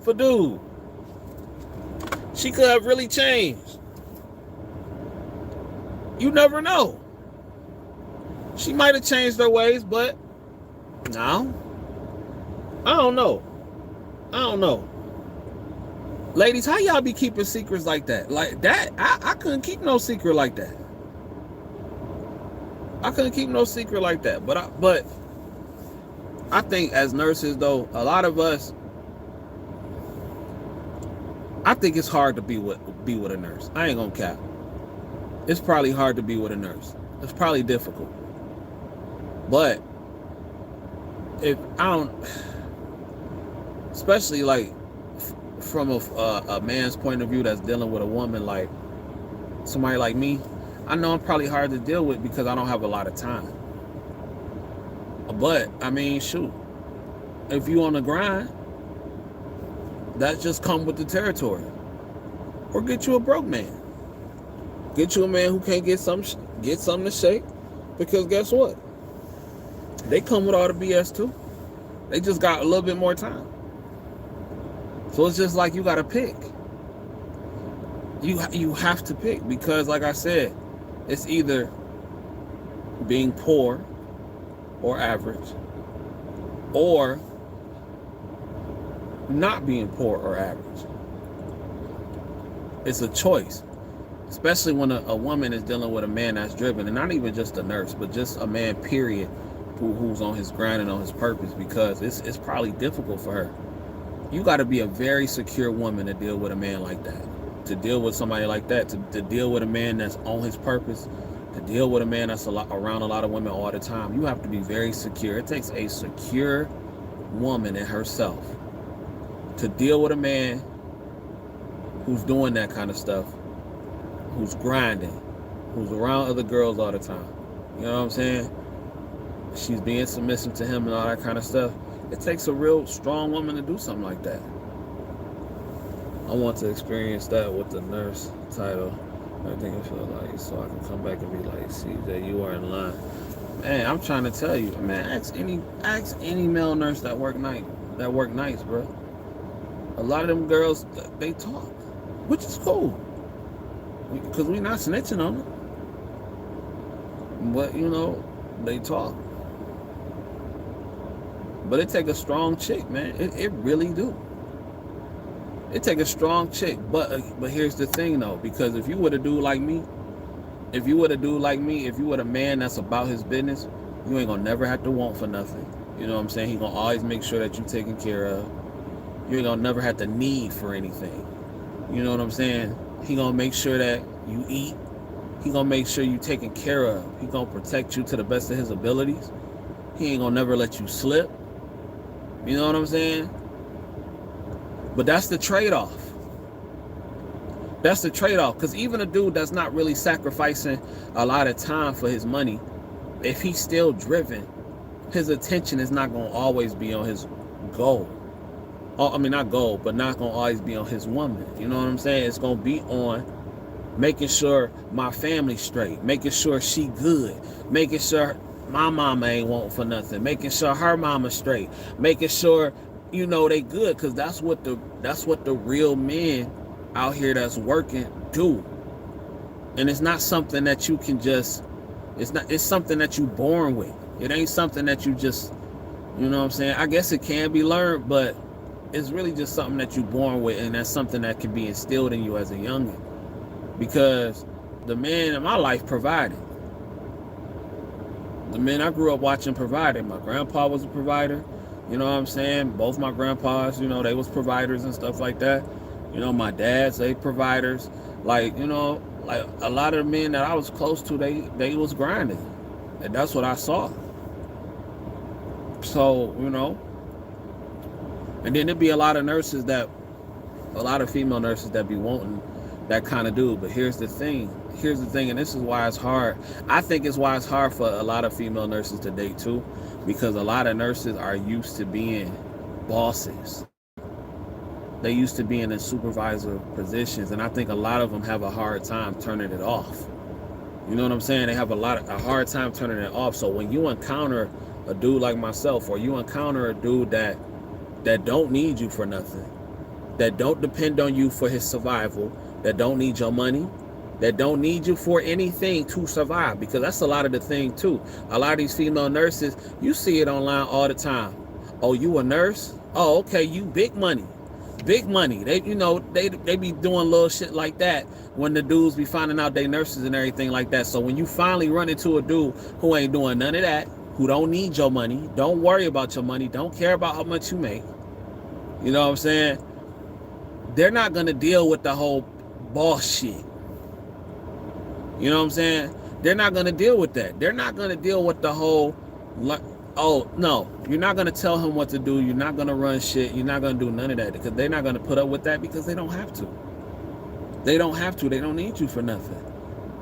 For dude. She could have really changed. You never know. She might have changed her ways, but no. I don't know. Ladies, how y'all be keeping secrets like that? Like that, I couldn't keep no secret like that. But I think as nurses, though, a lot of us, I think it's hard to be with a nurse. I ain't gonna cap. It's probably hard to be with a nurse. It's probably difficult. But if I don't, especially like from a man's point of view that's dealing with a woman, like somebody like me, I know I'm probably hard to deal with because I don't have a lot of time. But I mean, shoot, if you on the grind, that just come with the territory. Or get you a broke man. Get you a man who can't get something to shake, because guess what? They come with all the BS too. They just got a little bit more time. So it's just like you gotta pick. You have to pick, because like I said, it's either being poor or average, or not being poor or average. It's a choice, especially when a woman is dealing with a man that's driven, and not even just a nurse, but just a man, period, who's on his grind and on his purpose, because it's probably difficult for her. You got to be a very secure woman to deal with a man like that, to deal with somebody like that, to deal with a man that's on his purpose, to deal with a man that's around a lot of women all the time. You have to be very secure. It takes a secure woman in herself to deal with a man who's doing that kind of stuff, who's grinding, who's around other girls all the time. You know what I'm saying? She's being submissive to him and all that kind of stuff. It takes a real strong woman to do something like that. I want to experience that with the nurse title. I think I feel like so I can come back and be like, see that you are in line. Man, I'm trying to tell you, man. Ask any male nurse that work nights, bro. A lot of them girls, they talk, which is cool, because we not snitching on them. But they talk. But it take a strong chick, man. It really do. It take a strong chick. But here's the thing though, because if you were a dude like me, if you were a man that's about his business, you ain't gonna never have to want for nothing. You know what I'm saying? He gonna always make sure that you taken care of. You ain't gonna never have to need for anything. You know what I'm saying? He gonna make sure that you eat. He gonna make sure you taken care of. He gonna protect you to the best of his abilities. He ain't gonna never let you slip. You know what I'm saying? But that's the trade-off. That's the trade-off. Because even a dude that's not really sacrificing a lot of time for his money, if he's still driven, his attention is not going to always be on his goal. I mean, not goal, but not going to always be on his woman. You know what I'm saying? It's going to be on making sure my family's straight, making sure she good, making sure my mama ain't wanting for nothing, making sure her mama's straight, making sure they good, because that's what the real men out here that's working do. And it's not something that you can just, it's something that you born with. It ain't something that you just, you know what I'm saying? I guess it can be learned, but it's really just something that you born with, and that's something that can be instilled in you as a youngin'. Because the man in my life provided. The men I grew up watching provided. My grandpa was a provider. You know what I'm saying? Both my grandpas, they was providers and stuff like that. My dads, they providers. Like a lot of the men that I was close to, they was grinding. And that's what I saw. So, and then there'd be a lot of female nurses that be wanting that kind of dude. But here's the thing, and this is why it's hard. I think it's why it's hard for a lot of female nurses to date too, because a lot of nurses are used to being bosses. They used to being in supervisor positions, and I think a lot of them have a hard time turning it off. You know what I'm saying? They have a hard time turning it off. So when you encounter a dude like myself, or you encounter a dude that don't need you for nothing, that don't depend on you for his survival, that don't need your money, that don't need you for anything to survive, because that's a lot of the thing too. A lot of these female nurses, you see it online all the time. Oh, you a nurse? Oh, okay, you big money. They they be doing little shit like that when the dudes be finding out they nurses and everything like that. So when you finally run into a dude who ain't doing none of that, who don't need your money, don't worry about your money, don't care about how much you make, you know what I'm saying? They're not gonna deal with the whole boss shit. You know what I'm saying? They're not gonna deal with that. They're not gonna deal with the whole, oh no, you're not gonna tell him what to do. You're not gonna run shit. You're not gonna do none of that, because they're not gonna put up with that, because they don't have to. They don't have to. They don't need you for nothing.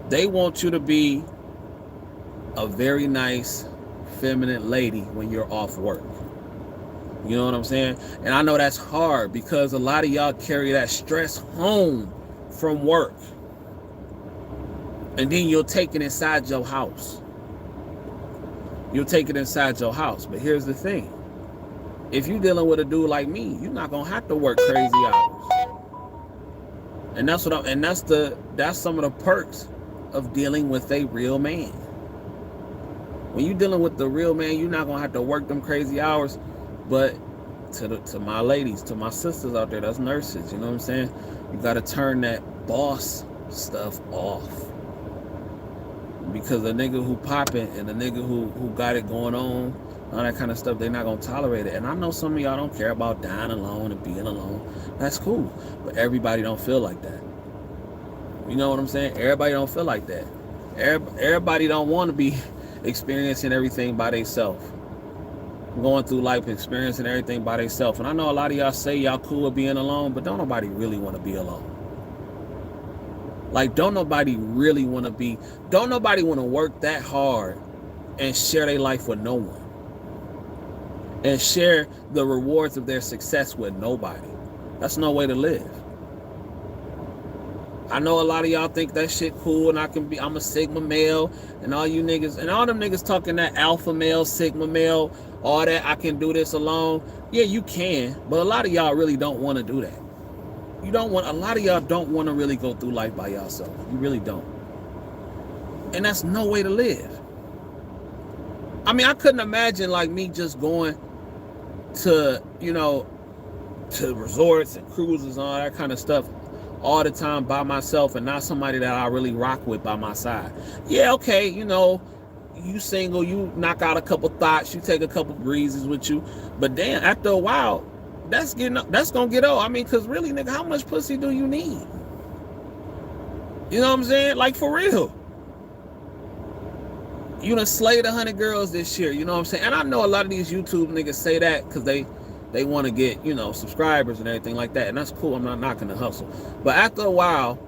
They want you to be a very nice, feminine lady when you're off work. You know what I'm saying? And I know that's hard, because a lot of y'all carry that stress home from work, and then you'll take it inside your house. But here's the thing. If you're dealing with a dude like me, you're not gonna have to work crazy hours. And that's some of the perks of dealing with a real man. When you're dealing with the real man, you're not gonna have to work them crazy hours. But to my ladies, to my sisters out there that's nurses, you know what I'm saying? You gotta turn that boss stuff off. Because the nigga who popping and the nigga who got it going on, all that kind of stuff, they're not gonna tolerate it. And I know some of y'all don't care about dying alone and being alone. That's cool. But everybody don't feel like that. You know what I'm saying? Everybody don't feel like that. Everybody don't want to be experiencing everything by themselves. Going through life, experiencing everything by themselves. And I know a lot of y'all say y'all cool with being alone, but don't nobody really want to be alone. Like, don't nobody want to work that hard and share their life with no one. And share the rewards of their success with nobody. That's no way to live. I know a lot of y'all think that shit cool, and I'm a Sigma male, and all you niggas, and all them niggas talking that alpha male, Sigma male, all that, I can do this alone. Yeah, you can, but a lot of y'all really don't want to do that. A lot of y'all don't want to really go through life by yourself. You really don't. And that's no way to live. I mean, I couldn't imagine like me just going to, to resorts and cruises and all that kind of stuff all the time by myself and not somebody that I really rock with by my side. Yeah, okay, you single, you knock out a couple thoughts, you take a couple breezes with you, but damn, after a while, that's gonna get old. I mean, cause really, nigga, how much pussy do you need? You know what I'm saying? Like, for real. You done slayed 100 girls this year, you know what I'm saying? And I know a lot of these YouTube niggas say that because they want to get, subscribers and everything like that, and that's cool. I'm not knocking the hustle. But after a while,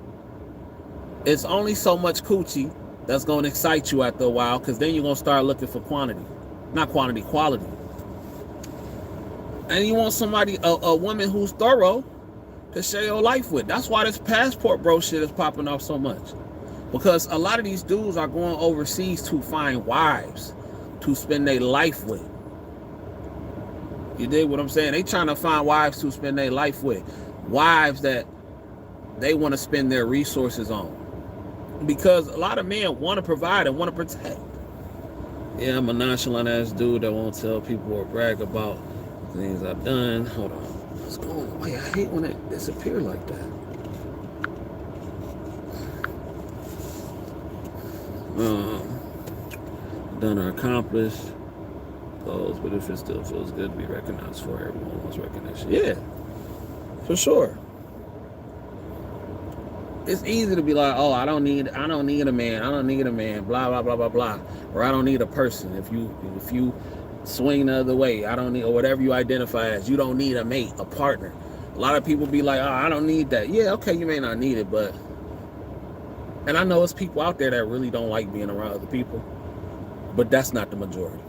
it's only so much coochie that's going to excite you after a while, because then you're going to start looking for quantity. Not quantity, quality. And you want somebody, a woman who's thorough to share your life with. That's why this passport bro shit is popping off so much. Because a lot of these dudes are going overseas to find wives to spend their life with. You dig what I'm saying? They trying to find wives to spend their life with. Wives that they want to spend their resources on. Because a lot of men want to provide and want to protect. Yeah, I'm a nonchalant ass dude that won't tell people or brag about things I've done. Hold on. What's going on? Wait, I hate when it disappears like that. Done or accomplished goals, but if it still feels good to be recognized for, everyone wants recognition. Yeah, for sure. It's easy to be like, oh, I don't need a man, blah blah blah blah blah, or I don't need a person. If you swing the other way, I don't need, or whatever you identify as, you don't need a mate, a partner. A lot of people be like, oh, I don't need that. Yeah, okay, you may not need it, but, and I know it's people out there that really don't like being around other people, but that's not the majority.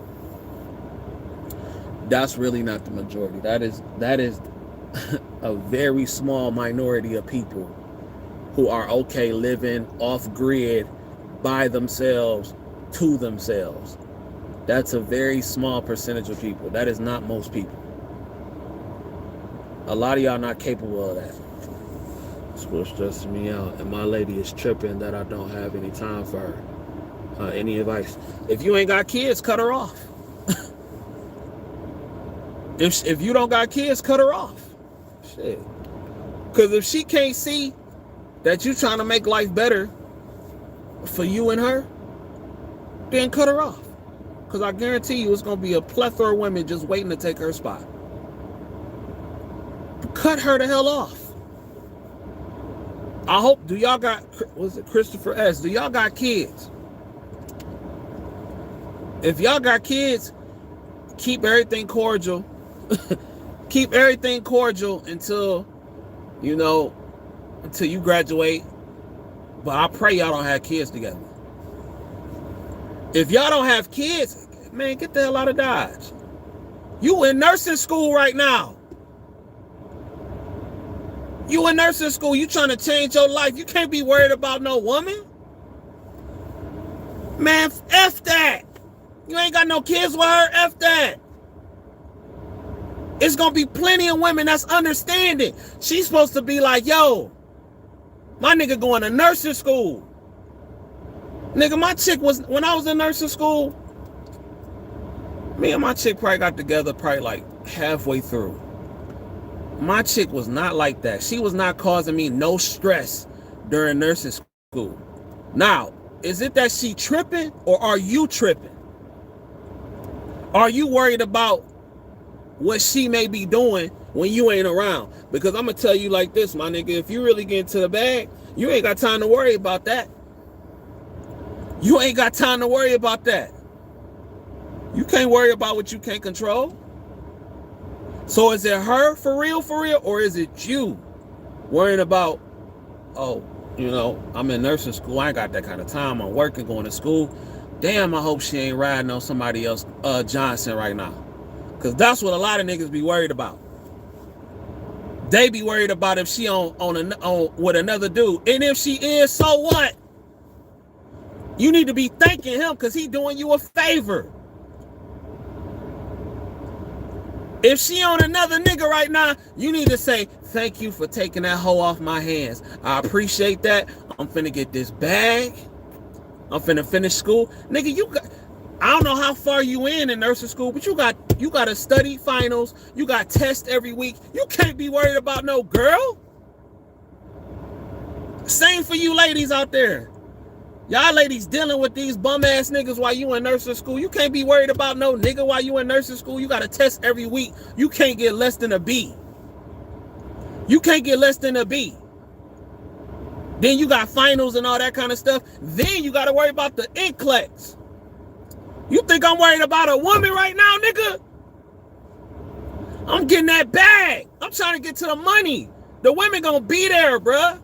That's really not the majority. That is a very small minority of people who are okay living off grid by themselves, to themselves. That's a very small percentage of people. That is not most people. A lot of y'all not capable of that. It's what's stressing me out. And my lady is tripping that I don't have any time for her. Any advice? If you ain't got kids, cut her off. If you don't got kids, cut her off. Shit. Because if she can't see that you trying to make life better for you and her, then cut her off. Because I guarantee you it's going to be a plethora of women just waiting to take her spot. Cut her the hell off. I hope, do y'all got, was it Christopher S? Do y'all got kids? If y'all got kids, keep everything cordial. Keep everything cordial until you graduate. But I pray y'all don't have kids together. If y'all don't have kids, man, get the hell out of Dodge. You in nursing school right now. You in nursing school. You trying to change your life. You can't be worried about no woman. Man, F that. You ain't got no kids with her. F that. It's going to be plenty of women that's understanding. She's supposed to be like, yo, my nigga going to nursing school. Nigga, my chick was, when I was in nursing school, me and my chick probably got together probably like halfway through. My chick was not like that. She was not causing me no stress during nursing school. Now, is it that she tripping or are you tripping? Are you worried about what she may be doing when you ain't around? Because I'm going to tell you like this, my nigga, if you really get into the bag, you ain't got time to worry about that. You ain't got time to worry about that. You can't worry about what you can't control. So is it her for real, or is it you worrying about, oh, I'm in nursing school, I ain't got that kind of time, I'm working, going to school. Damn, I hope she ain't riding on somebody else, Johnson right now. Because that's what a lot of niggas be worried about. They be worried about if she on with another dude. And if she is, so what? You need to be thanking him because he doing you a favor. If she on another nigga right now, you need to say, thank you for taking that hoe off my hands. I appreciate that. I'm finna get this bag. I'm finna finish school. Nigga, you got, I don't know how far you in nursing school, but you got to study finals. You got tests every week. You can't be worried about no girl. Same for you ladies out there. Y'all ladies dealing with these bum ass niggas while you in nursing school. You can't be worried about no nigga while you in nursing school. You got a test every week. You can't get less than a B. You can't get less than a B. Then you got finals and all that kind of stuff. Then you got to worry about the NCLEX. You think I'm worried about a woman right now, nigga? I'm getting that bag. I'm trying to get to the money. The women gonna be there, bruh.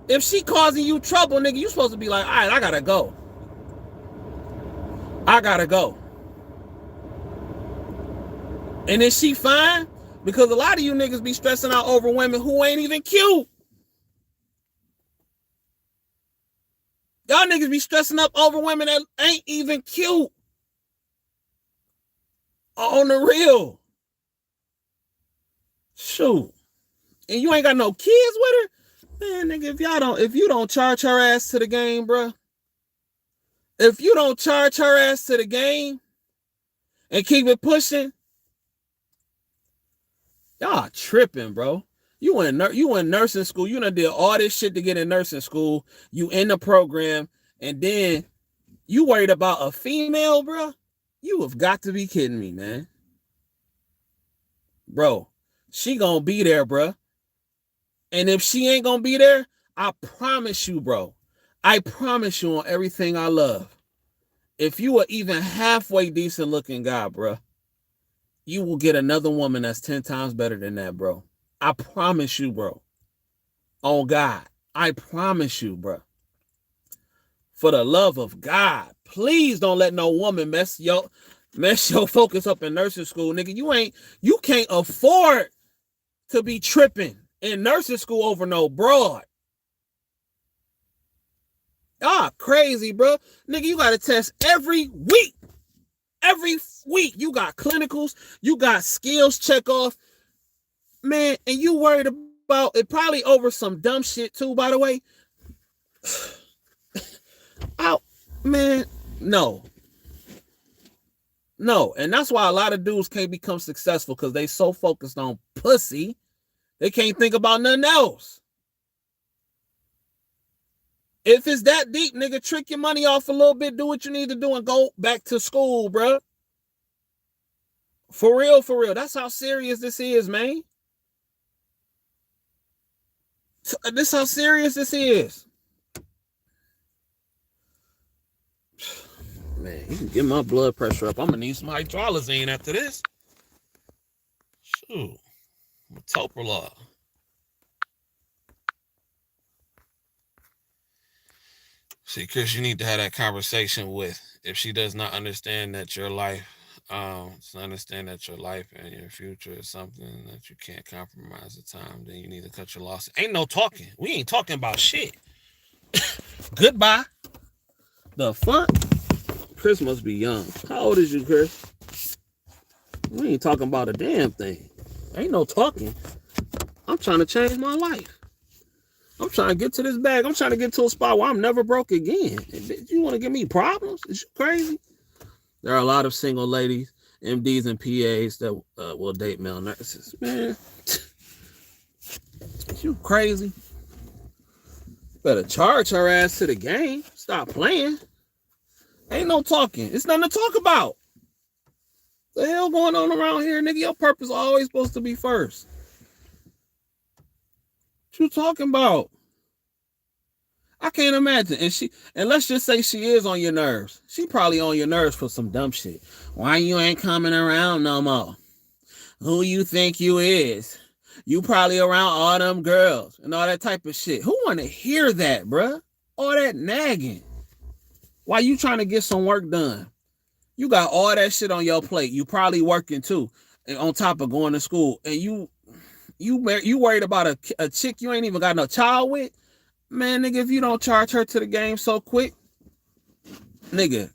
If she causing you trouble, nigga, you supposed to be like, all right, I gotta go. I gotta go. And is she fine? Because a lot of you niggas be stressing out over women who ain't even cute. Y'all niggas be stressing up over women that ain't even cute. On the real. Shoot. And you ain't got no kids with her? Man, nigga, if you don't charge her ass to the game, bro. If you don't charge her ass to the game and keep it pushing, y'all tripping, bro. You in nursing school. You done did all this shit to get in nursing school. You in the program, and then you worried about a female, bro? You have got to be kidding me, man. Bro, she gonna be there, bro. And if she ain't gonna be there, I promise you, bro. I promise you on everything I love. If you are even halfway decent looking guy, bro, you will get another woman that's 10 times better than that, bro. I promise you, bro. Oh, God. I promise you, bro. For the love of God, please don't let no woman mess your focus up in nursing school, nigga. You can't afford to be tripping in nursing school over no broad. Crazy, bro. Nigga, you got to test every week. Every week. You got clinicals. You got skills check off. Man, and you worried about it probably over some dumb shit too, by the way. Man, no. No, and that's why a lot of dudes can't become successful because they so focused on pussy, they can't think about nothing else. If it's that deep, nigga, trick your money off a little bit, do what you need to do, and go back to school, bro. For real, for real. That's how serious this is, man. This is how serious this is. Man, you can get my blood pressure up. I'm going to need some hydralazine after this. Shoot. Metoprolol. See, Chris, you need to have that conversation with, if she does not understand that your life, understand that your life and your future is something that you can't compromise the time, then you need to cut your losses. Ain't no talking. We ain't talking about shit. Goodbye. The fuck? Chris must be young. How old is you, Chris? We ain't talking about a damn thing. Ain't no talking. I'm trying to change my life. I'm trying to get to this bag. I'm trying to get to a spot where I'm never broke again. You want to give me problems? Is you crazy? There are a lot of single ladies, MDs and PAs that will date male nurses. Man, you crazy? Better charge her ass to the game. Stop playing. Ain't no talking. It's nothing to talk about. The hell going on around here, nigga? Your purpose is always supposed to be first. What you talking about? I can't imagine. And let's just say she is on your nerves. She probably on your nerves for some dumb shit. Why you ain't coming around no more? Who you think you is? You probably around all them girls and all that type of shit. Who want to hear that, bruh? All that nagging. Why you trying to get some work done? You got all that shit on your plate. You probably working too, and on top of going to school. And you You worried about a chick you ain't even got no child with? Man, nigga, if you don't charge her to the game so quick, nigga,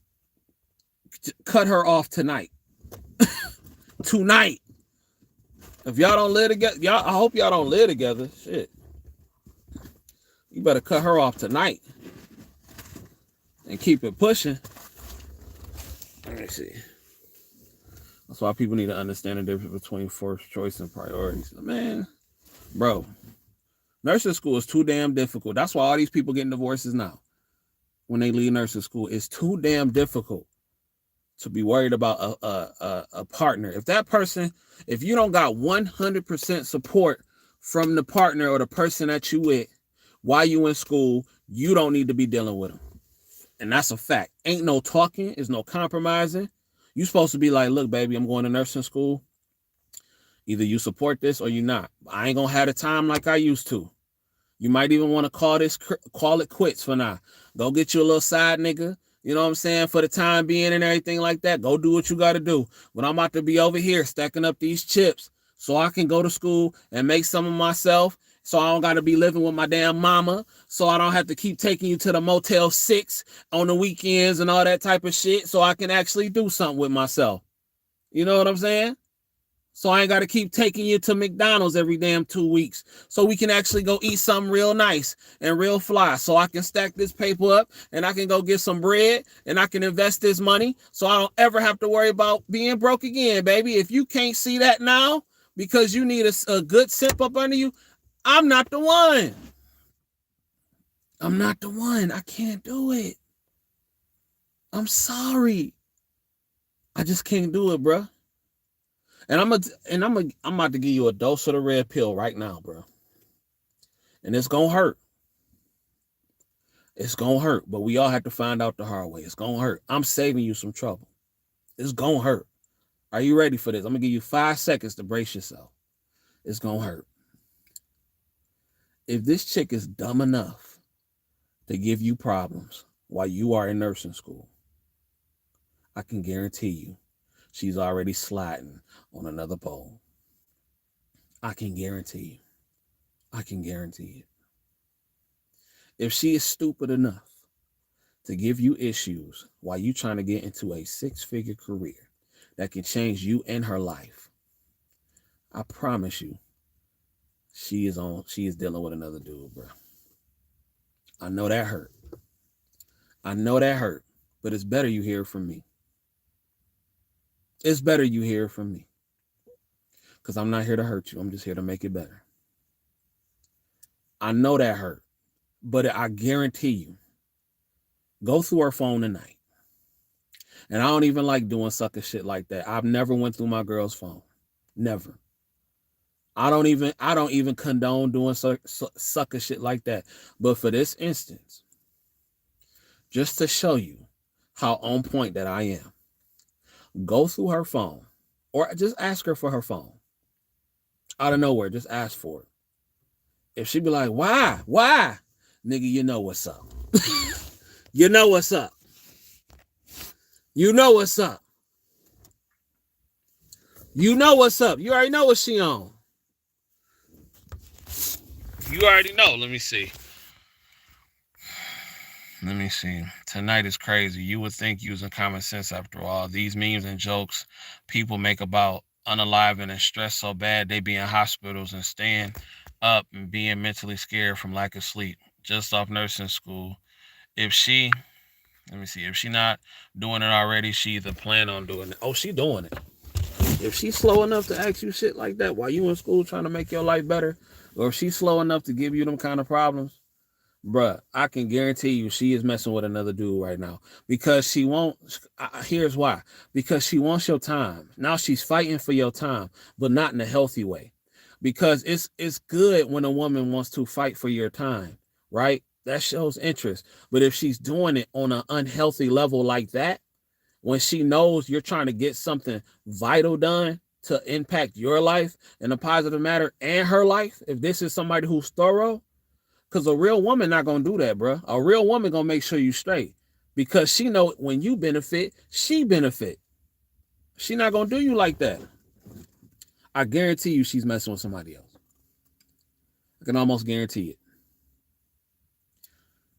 cut her off tonight. Tonight. If y'all don't live together, I hope y'all don't live together. Shit. You better cut her off tonight. And keep it pushing. Let me see. That's why people need to understand the difference between first choice and priorities. Man, bro, nursing school is too damn difficult. That's why all these people getting divorces now. When they leave nursing school, it's too damn difficult to be worried about a partner. If that person, if you don't got 100% support from the partner or the person that you with while you in school, you don't need to be dealing with them. And that's a fact. Ain't no talking. There's no compromising. You supposed to be like, look, baby, I'm going to nursing school. Either you support this or you not. I ain't going to have the time like I used to. You might even want to call it quits for now. Go get you a little side nigga. You know what I'm saying? For the time being and everything like that. Go do what you got to do. But I'm about to be over here stacking up these chips so I can go to school and make some of myself. So I don't got to be living with my damn mama. So I don't have to keep taking you to the Motel 6 on the weekends and all that type of shit. So I can actually do something with myself. You know what I'm saying? So I ain't got to keep taking you to McDonald's every damn 2 weeks. So we can actually go eat something real nice and real fly. So I can stack this paper up and I can go get some bread and I can invest this money. So I don't ever have to worry about being broke again, baby. If you can't see that now because you need a good sip up under you, I'm not the one. I'm not the one. I can't do it. I'm sorry. I just can't do it, bro. And I'm about to give you a dose of the red pill right now, bro. And it's gonna hurt. It's gonna hurt, but we all have to find out the hard way. It's gonna hurt. I'm saving you some trouble. It's gonna hurt. Are you ready for this? I'm gonna give you 5 seconds to brace yourself. It's gonna hurt. If this chick is dumb enough to give you problems while you are in nursing school, I can guarantee you she's already sliding on another pole. I can guarantee you. I can guarantee it. If she is stupid enough to give you issues while you trying to get into a 6-figure career that can change you and her life, I promise you, she is dealing with another dude, bro. I know that hurt. But it's better you hear it from me. It's better you hear it from me. Because I'm not here to hurt you. I'm just here to make it better. I know that hurt. But I guarantee you, go through her phone tonight. And I don't even like doing sucker shit like that. I've never went through my girl's phone. Never. I don't even condone doing sucker shit like that. But for this instance, just to show you how on point that I am, go through her phone or just ask her for her phone. Out of nowhere, just ask for it. If she be like, why? Nigga, you know what's up. You know what's up. You know what's up. You know what's up. You already know what she on. You already know. Let me see. Tonight is crazy. You would think using common sense after all. These memes and jokes people make about unaliving and stress so bad they be in hospitals and staying up and being mentally scared from lack of sleep. Just off nursing school. If she not doing it already, she either plan on doing it. Oh, she doing it. If she's slow enough to ask you shit like that while you in school trying to make your life better, or if she's slow enough to give you them kind of problems, bruh, I can guarantee you she is messing with another dude right now. Because she won't, here's why. Because she wants your time. Now she's fighting for your time, but not in a healthy way. Because it's good when a woman wants to fight for your time, right? That shows interest. But if she's doing it on an unhealthy level like that, when she knows you're trying to get something vital done to impact your life in a positive manner and her life, if this is somebody who's thorough, because a real woman not going to do that, bro. A real woman going to make sure you straight because she know when you benefit, she benefit. She not going to do you like that. I guarantee you she's messing with somebody else. I can almost guarantee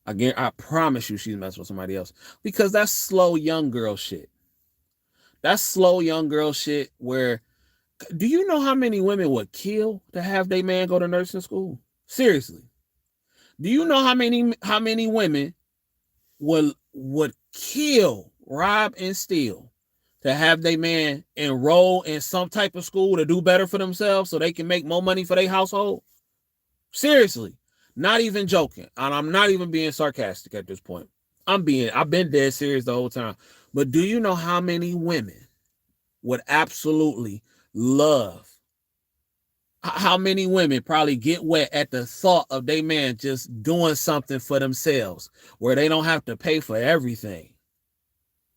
it. I promise you she's messing with somebody else. Because that's slow young girl shit. That's slow young girl shit where, do you know how many women would kill to have their man go to nursing school? Seriously. Do you know how many women would kill, rob, and steal to have their man enroll in some type of school to do better for themselves so they can make more money for their household? Seriously. Not even joking. And I'm not even being sarcastic at this point. I've been dead serious the whole time. But do you know how many women would absolutely love, how many women probably get wet at the thought of their man just doing something for themselves where they don't have to pay for everything?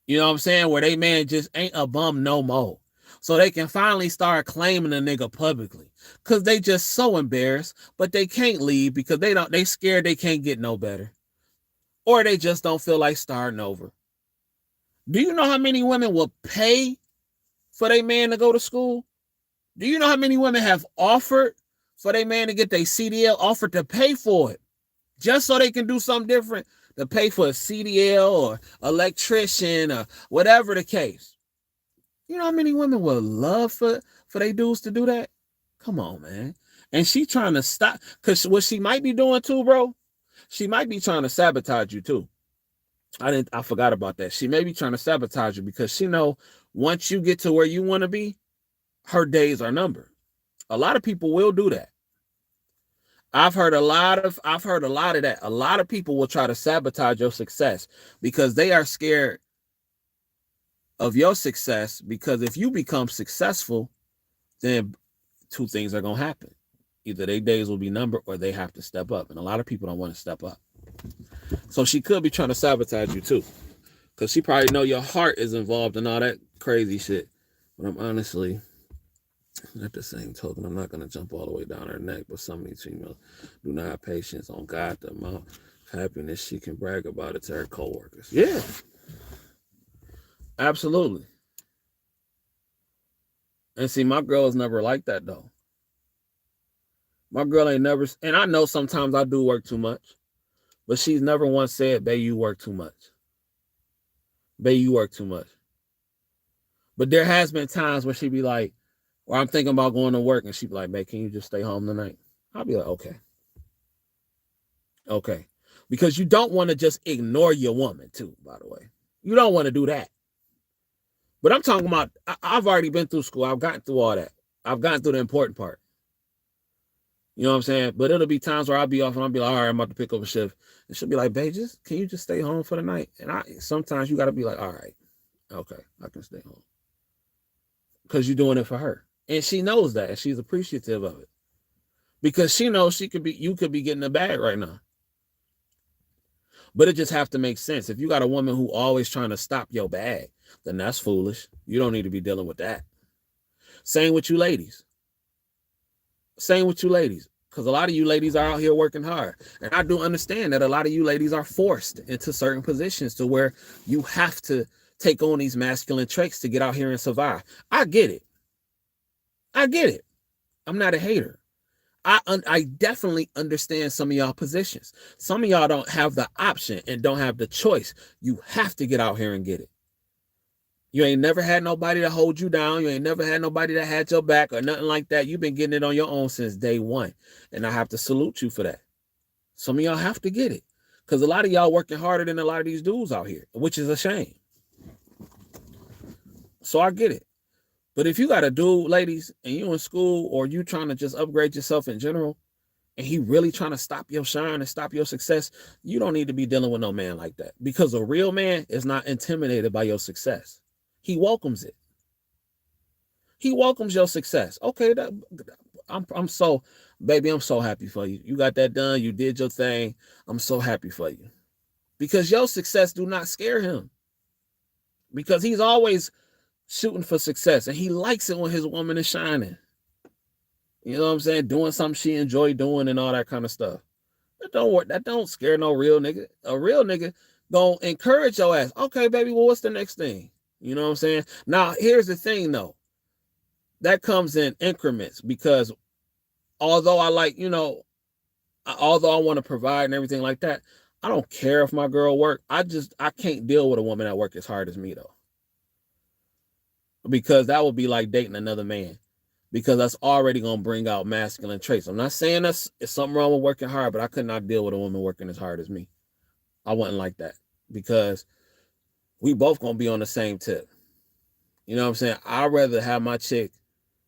You know what I'm saying? Where they man just ain't a bum no more. So they can finally start claiming a nigga publicly. Cause they just so embarrassed, but they can't leave because they scared they can't get no better. Or they just don't feel like starting over. Do you know how many women will pay for their man to go to school? Do you know how many women have offered for their man to get their CDL, offered to pay for it just so they can do something different, to pay for a CDL or electrician or whatever the case? You know how many women would love for their dudes to do that? Come on, man. And she trying to stop, because what she might be doing too, bro, she might be trying to sabotage you too. I forgot about that. She may be trying to sabotage you because she know once you get to where you want to be, her days are numbered. A lot of people will do that. I've heard a lot of that. A lot of people will try to sabotage your success because they are scared of your success, because if you become successful, then two things are going to happen. Either their days will be numbered or they have to step up. And a lot of people don't want to step up. So she could be trying to sabotage you too, because she probably know your heart is involved in all that crazy shit. But I'm honestly, at the same token, I'm not going to jump all the way down her neck, but some of these females do not have patience. On God, the amount of happiness she can brag about it to her coworkers. Yeah, absolutely. And see, my girl is never like that though. My girl ain't never, and I know sometimes I do work too much, but she's never once said, babe, you work too much. Babe, you work too much. But there has been times where she be like, or I'm thinking about going to work, and she be like, babe, can you just stay home tonight? I'll be like, okay. Okay. Because you don't want to just ignore your woman too, by the way. You don't want to do that. But I'm talking about, I've already been through school. I've gotten through all that. I've gotten through the important part. You know what I'm saying? But it'll be times where I'll be off and I'll be like, all right, I'm about to pick up a shift. And she'll be like, babe, can you just stay home for the night? And sometimes you got to be like, all right, okay, I can stay home. Because you're doing it for her. And she knows that. And she's appreciative of it. Because she knows you could be getting a bag right now. But it just have to make sense. If you got a woman who always trying to stop your bag, then that's foolish. You don't need to be dealing with that. Same with you ladies. Because a lot of you ladies are out here working hard. And I do understand that a lot of you ladies are forced into certain positions to where you have to take on these masculine traits to get out here and survive. I get it. I'm not a hater. I definitely understand some of y'all positions. Some of y'all don't have the option and don't have the choice. You have to get out here and get it. You ain't never had nobody to hold you down. You ain't never had nobody that had your back or nothing like that. You've been getting it on your own since day one. And I have to salute you for that. Some of y'all have to get it. Because a lot of y'all working harder than a lot of these dudes out here, which is a shame. So I get it. But if you got a dude, ladies, and you in school or you trying to just upgrade yourself in general, and he really trying to stop your shine and stop your success, you don't need to be dealing with no man like that. Because a real man is not intimidated by your success. He welcomes it. He welcomes your success. Okay, I'm so happy for you. You got that done. You did your thing. I'm so happy for you. Because your success do not scare him. Because he's always shooting for success. And he likes it when his woman is shining. You know what I'm saying? Doing something she enjoy doing and all that kind of stuff. That don't scare no real nigga. A real nigga gonna encourage your ass. Okay, baby, well, what's the next thing? You know what I'm saying? Now, here's the thing, though. That comes in increments because although I like, although I want to provide and everything like that, I don't care if my girl work. I can't deal with a woman that work as hard as me though, because that would be like dating another man. Because that's already gonna bring out masculine traits. I'm not saying that's it's something wrong with working hard, but I could not deal with a woman working as hard as me. I wouldn't like that because we both gonna be on the same tip. You know what I'm saying? I'd rather have my chick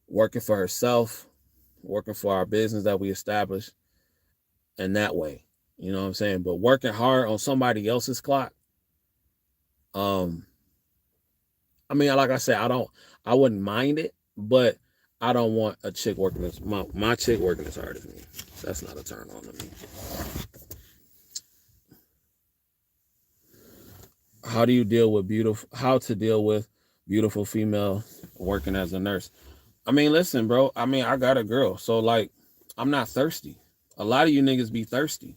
working for herself, working for our business that we established, and that way. You know what I'm saying? But working hard on somebody else's clock, um, I mean, like I said, I wouldn't mind it, but I don't want a chick working as my chick working as hard as me. That's not a turn on to me. How do you deal with how to deal with beautiful female working as a nurse? I mean, listen, bro. I mean, I got a girl, so like, I'm not thirsty. A lot of you niggas be thirsty,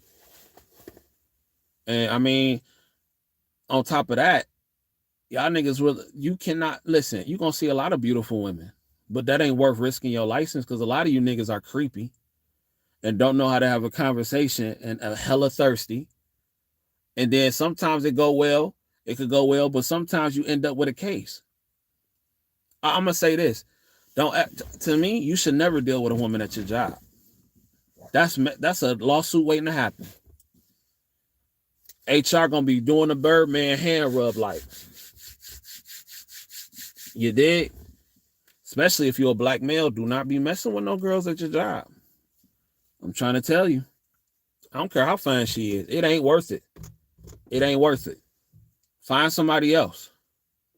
and I mean, on top of that, y'all niggas will. You cannot listen. You gonna see a lot of beautiful women, but that ain't worth risking your license because a lot of you niggas are creepy and don't know how to have a conversation and are hella thirsty. And then sometimes it go well. It could go well, but sometimes you end up with a case. I'm gonna say this: don't to me. You should never deal with a woman at your job. That's a lawsuit waiting to happen. HR gonna be doing the Birdman hand rub like you did. Especially if you're a black male, do not be messing with no girls at your job. I'm trying to tell you. I don't care how fine she is. It ain't worth it. It ain't worth it. Find somebody else.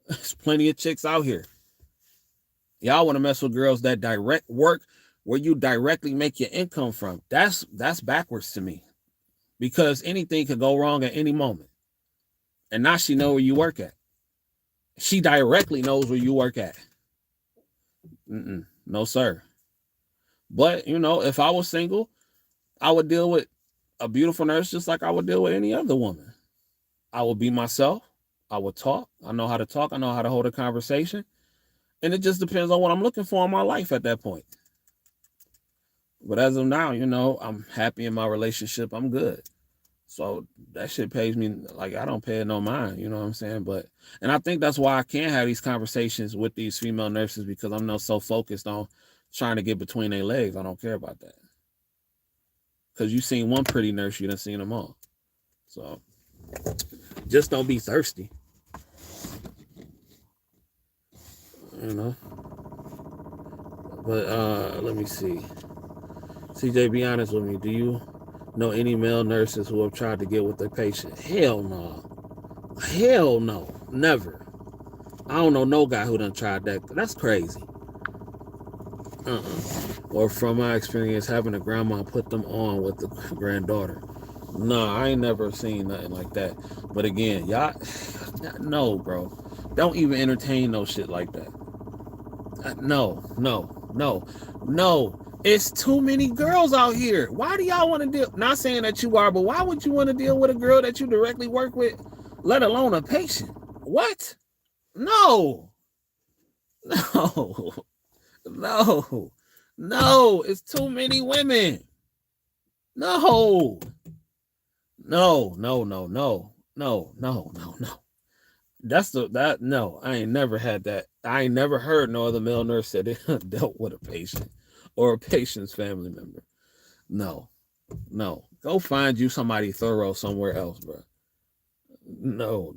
There's plenty of chicks out here. Y'all want to mess with girls that direct work where you directly make your income from. That's backwards to me. Because anything could go wrong at any moment. And now she know where you work at. She directly knows where you work at. No, sir. But, you know, if I was single, I would deal with a beautiful nurse just like I would deal with any other woman. I would be myself. I would talk. I know how to talk. I know how to hold a conversation. And it just depends on what I'm looking for in my life at that point. But as of now, you know, I'm happy in my relationship. I'm good. So that shit pays me like I don't pay it no mind. You know what I'm saying? And I think that's why I can't have these conversations with these female nurses because I'm not so focused on trying to get between their legs. I don't care about that. Because you seen one pretty nurse, you done seen them all. So just don't be thirsty. You know? But let me see. CJ, be honest with me. Do you know any male nurses who have tried to get with their patient? Hell no. Hell no. Never. I don't know no guy who done tried that. That's crazy. Or from my experience, having a grandma put them on with the granddaughter. No, I ain't never seen nothing like that. But again, y'all, no, bro. Don't even entertain no shit like that. No. It's too many girls out here. Why do y'all want to deal? Not saying that you are, but why would you want to deal with a girl that you directly work with, let alone a patient? What? No. It's too many women. No. No. I ain't never had that. I ain't never heard no other male nurse that they dealt with a patient or a patient's family member. No. Go find you somebody thorough somewhere else, bro. No.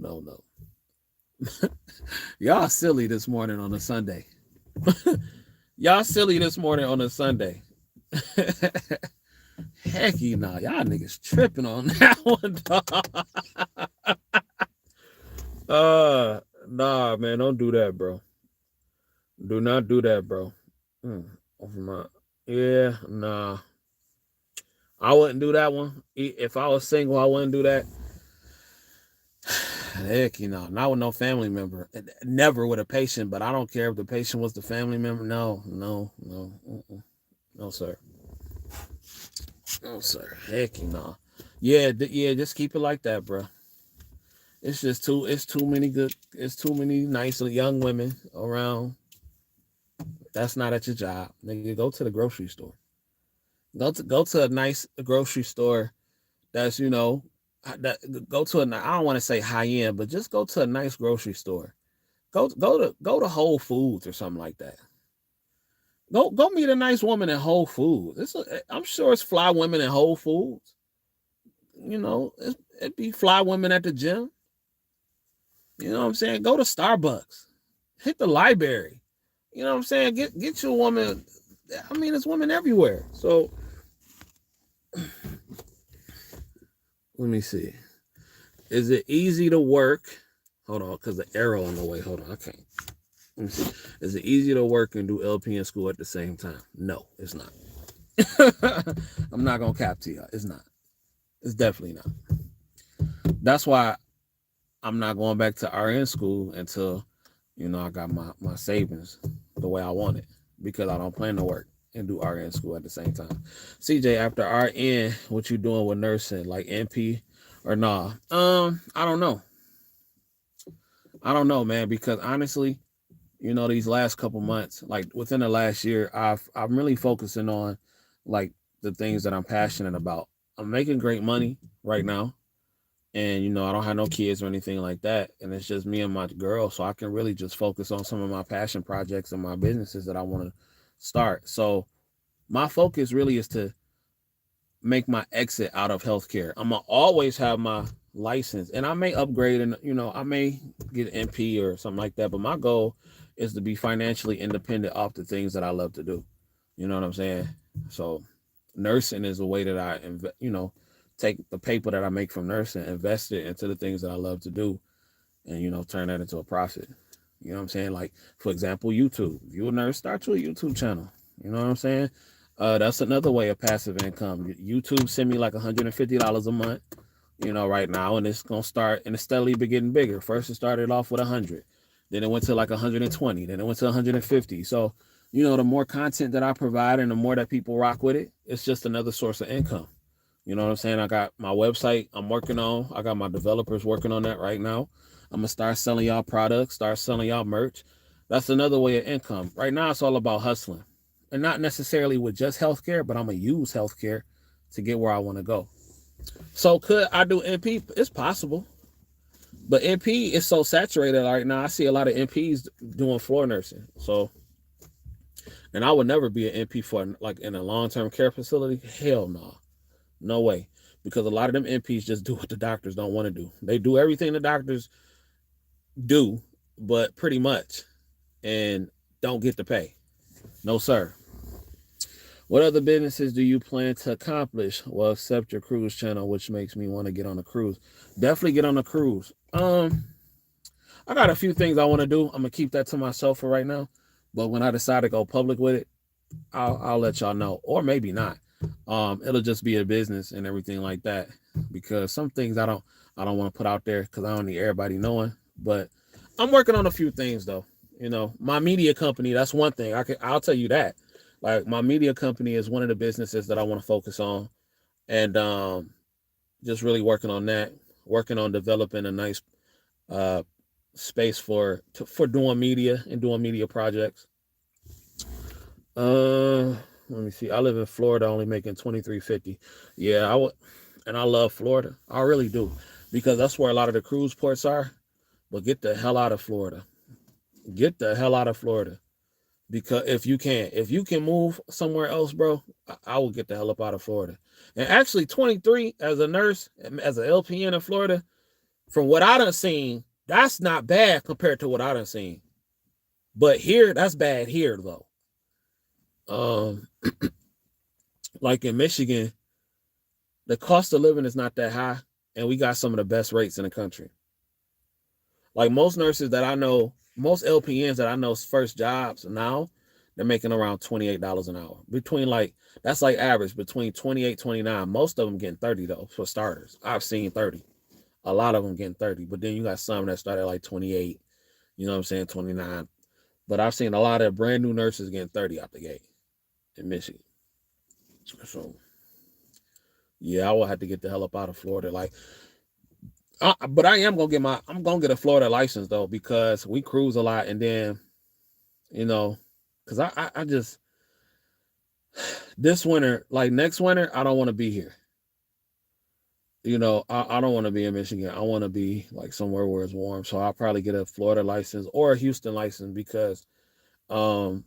Y'all silly this morning on a Sunday. Y'all silly this morning on a Sunday. Heck you nah. Y'all niggas tripping on that one, dog. Nah, man, don't do that, bro. Do not do that, bro. Yeah, nah. I wouldn't do that one. If I was single, I wouldn't do that. Heck, not with no family member. Never with a patient, but I don't care if the patient was the family member. No. No, sir. No, sir. Heck, Yeah, just keep it like that, bro. It's too many nice young women around. That's not at your job. Nigga, go to the grocery store. Go to a nice grocery store that's that go to I don't want to say high end, but just go to a nice grocery store. Go to Whole Foods or something like that. Go meet a nice woman at Whole Foods. I'm sure it's fly women at Whole Foods. It'd be fly women at the gym. You know what I'm saying? Go to Starbucks. Hit the library. You know what I'm saying? Get you a woman. I mean, it's women everywhere. So let me see. Is it easy to work? Hold on, because the arrow on the way. Hold on, I can't. Let me see. Is it easy to work and do LP in school at the same time? No, it's not. I'm not gonna cap to you. It's not. It's definitely not. That's why I'm not going back to RN school until I got my savings the way I want it, because I don't plan to work and do RN school at the same time. CJ, after RN, what you doing with nursing, like NP or nah? I don't know. I don't know, man, because honestly, these last couple months, like within the last year, I'm really focusing on like the things that I'm passionate about. I'm making great money right now, and I don't have no kids or anything like that, and it's just me and my girl, so I can really just focus on some of my passion projects and my businesses that I want to start. So my focus really is to make my exit out of healthcare. I'm gonna always have my license, and I may upgrade, and I may get an MP or something like that. But my goal is to be financially independent off the things that I love to do. You know what I'm saying? So nursing is a way that I take the paper that I make from nursing, invest it into the things that I love to do, and turn that into a profit. You know what I'm saying? Like, for example, YouTube. If you're a nurse, start your YouTube channel. You know what I'm saying? That's another way of passive income. YouTube send me like $150 a month, right now, and it's gonna start and it's steadily be getting bigger. First, it started off with 100, then it went to like 120, then it went to 150. So, the more content that I provide and the more that people rock with it, it's just another source of income. You know what I'm saying? I got my website I'm working on. I got my developers working on that right now. I'm gonna start selling y'all products, start selling y'all merch. That's another way of income. Right now, it's all about hustling, and not necessarily with just healthcare, but I'm gonna use healthcare to get where I want to go. So could I do NP? It's possible, but NP is so saturated right now. I see a lot of NPs doing floor nursing. So, and I would never be an NP for like in a long-term care facility. Hell no, no way. Because a lot of them NPs just do what the doctors don't want to do. They do everything the doctors do, but pretty much, and don't get to pay. No, sir. What other businesses do you plan to accomplish? Well, except your cruise channel, which makes me want to get on a cruise. Definitely get on a cruise. I got a few things I want to do. I'm gonna keep that to myself for right now. But when I decide to go public with it, I'll let y'all know, or maybe not. It'll just be a business and everything like that. Because some things I don't want to put out there because I don't need everybody knowing. But I'm working on a few things though. My media company, that's one thing. I'll tell you that. Like, my media company is one of the businesses that I want to focus on, and just really working on that, working on developing a nice uh, space for doing media and doing media projects. Let me see. I live in Florida, only making $23.50. Yeah, I would, and I love Florida. I really do, because that's where a lot of the cruise ports are. But get the hell out of Florida. Get the hell out of Florida. Because if you can move somewhere else, bro, I will get the hell up out of Florida. And actually, 23 as a nurse, as an LPN in Florida, from what I done seen, that's not bad compared to what I done seen. But here, that's bad here though. Um, like in Michigan, the cost of living is not that high, and we got some of the best rates in the country. Like, most nurses that I know, most LPNs that I know's first jobs now, they're making around $28 an hour. That's like average, between 28, 29. Most of them getting 30 though, for starters. I've seen 30. A lot of them getting 30, but then you got some that start at like 28, you know what I'm saying, 29. But I've seen a lot of brand new nurses getting 30 out the gate in Michigan. So yeah, I will have to get the hell up out of Florida. Like, but I'm gonna get a Florida license though, because we cruise a lot, and then, because I just, This winter, like next winter, I don't want to be here. I don't want to be in Michigan. I want to be like somewhere where it's warm. So I'll probably get a Florida license or a Houston license because um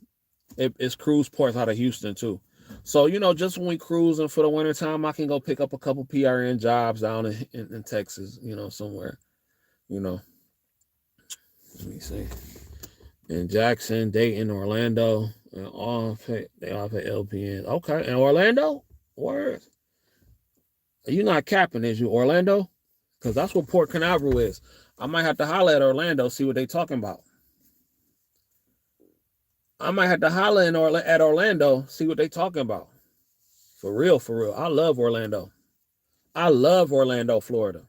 it's cruise ports out of Houston too. So, just when we cruising for the wintertime, I can go pick up a couple PRN jobs down in Texas, somewhere. You know, let me see. In Jackson, Dayton, Orlando, and they all pay LPN. Okay, and Orlando? Where? You're not capping, is you, Orlando? Because that's what Port Canaveral is. I might have to holler at Orlando, see what they talking about. I might have to holler at Orlando, see what they talking about. For real, for real. I love Orlando. I love Orlando, Florida.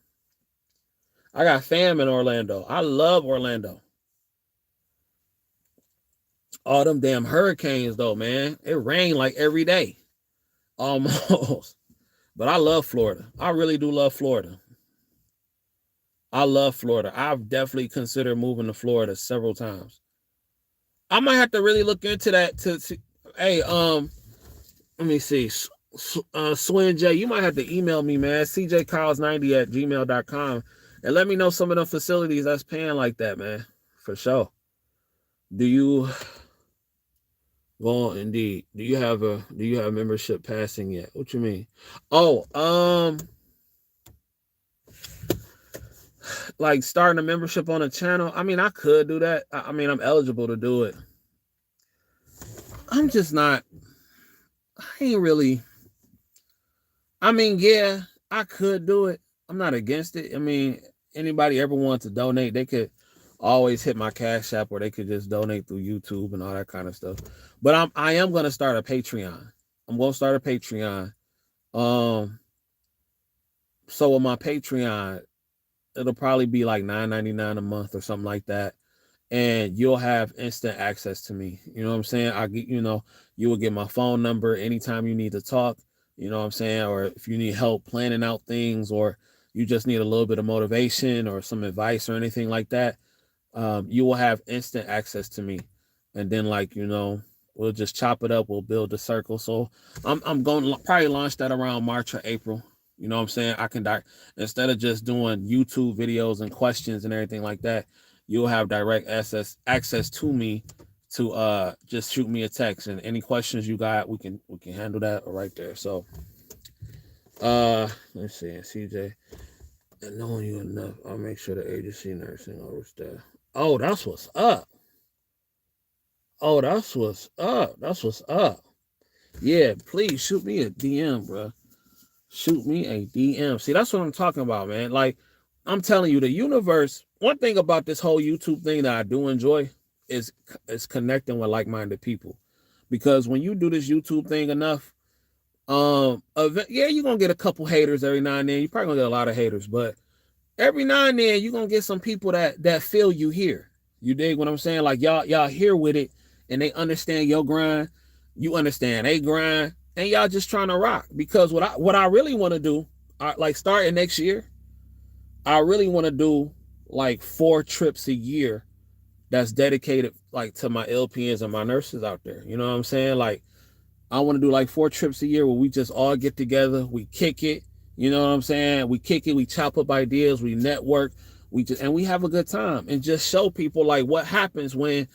I got fam in Orlando. I love Orlando. All them damn hurricanes, though, man. It rained like every day. Almost. But I love Florida. I really do love Florida. I love Florida. I've definitely considered moving to Florida several times. I might have to really look into that hey, let me see. Swin J, you might have to email me, man. cjcarls90@gmail.com and let me know some of the facilities that's paying like that, man. For sure. Do you indeed. Do you have membership passing yet? What you mean? Oh, like starting a membership on a channel. I mean, I could do that. I mean, I'm eligible to do it. I'm just not. I ain't really. I mean, yeah, I could do it. I'm not against it. I mean, anybody ever wants to donate, they could always hit my Cash App, or they could just donate through YouTube and all that kind of stuff. But I am going to start a Patreon. I'm going to start a Patreon. So with my Patreon, it'll probably be like $9.99 a month or something like that. And you'll have instant access to me. You know what I'm saying? You will get my phone number anytime you need to talk. You know what I'm saying? Or if you need help planning out things, or you just need a little bit of motivation or some advice or anything like that, you will have instant access to me. And then, we'll just chop it up. We'll build a circle. So I'm going to probably launch that around March or April. You know what I'm saying? I can instead of just doing YouTube videos and questions and everything like that, you'll have direct access to me to just shoot me a text, and any questions you got, we can handle that right there. So let's see, CJ, and knowing you enough, I'll make sure the agency nursing overstaff. Oh, that's what's up. Oh, that's what's up. That's what's up. Yeah, please shoot me a DM, bro. Shoot me a DM. See, that's what I'm talking about, man. Like, I'm telling you, the universe, one thing about this whole YouTube thing that I do enjoy is connecting with like-minded people. Because when you do this YouTube thing enough, yeah, you're going to get a couple haters every now and then. You're probably going to get a lot of haters, but every now and then you're going to get some people that feel you here. You dig what I'm saying? Like, y'all here with it, and they understand your grind. You understand they grind, and y'all just trying to rock. Because what I really want to do, like starting next year, I really want to do like 4 trips a year that's dedicated like to my LPNs and my nurses out there. You know what I'm saying? Like, I want to do like 4 trips a year where we just all get together, we kick it. You know what I'm saying? We kick it, we chop up ideas, we network, and we have a good time, and just show people like what happens when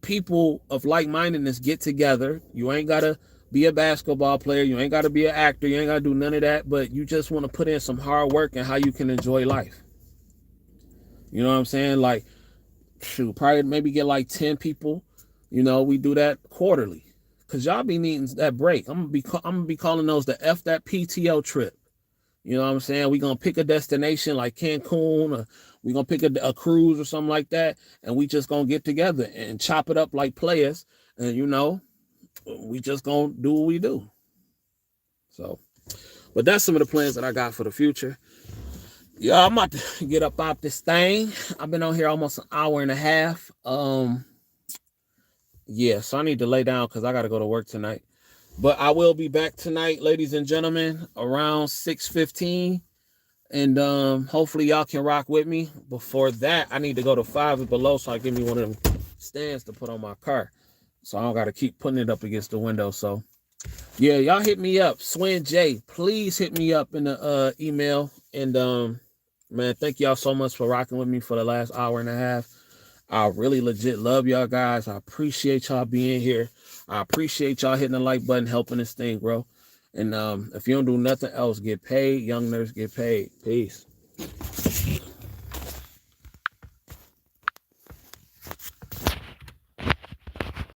people of like-mindedness get together. You ain't gotta be a basketball player, you ain't gotta be an actor, you ain't gotta do none of that, but you just want to put in some hard work and how you can enjoy life. You know what I'm saying? Like, shoot, probably maybe get like 10 people. We do that quarterly, because y'all be needing that break. I'm gonna be calling those the F that PTO trip. You know what I'm saying? We're going to pick a destination like Cancun, or we're going to pick a cruise or something like that, and we just going to get together and chop it up like players, and, we just going to do what we do. So, but that's some of the plans that I got for the future. Yeah, I'm about to get up out this thing. I've been on here almost an hour and a half. Yeah, so I need to lay down because I got to go to work tonight. But I will be back tonight, ladies and gentlemen, around 6:15. And hopefully y'all can rock with me. Before that, I need to go to 5 and below, so I give me one of them stands to put on my car. So I don't got to keep putting it up against the window. So Yeah, y'all hit me up. Swin J, please hit me up in the email. And man, thank y'all so much for rocking with me for the last hour and a half. I really legit love y'all guys. I appreciate y'all being here. I appreciate y'all hitting the like button, helping this thing grow. And if you don't do nothing else, get paid. Young nurse, get paid. Peace.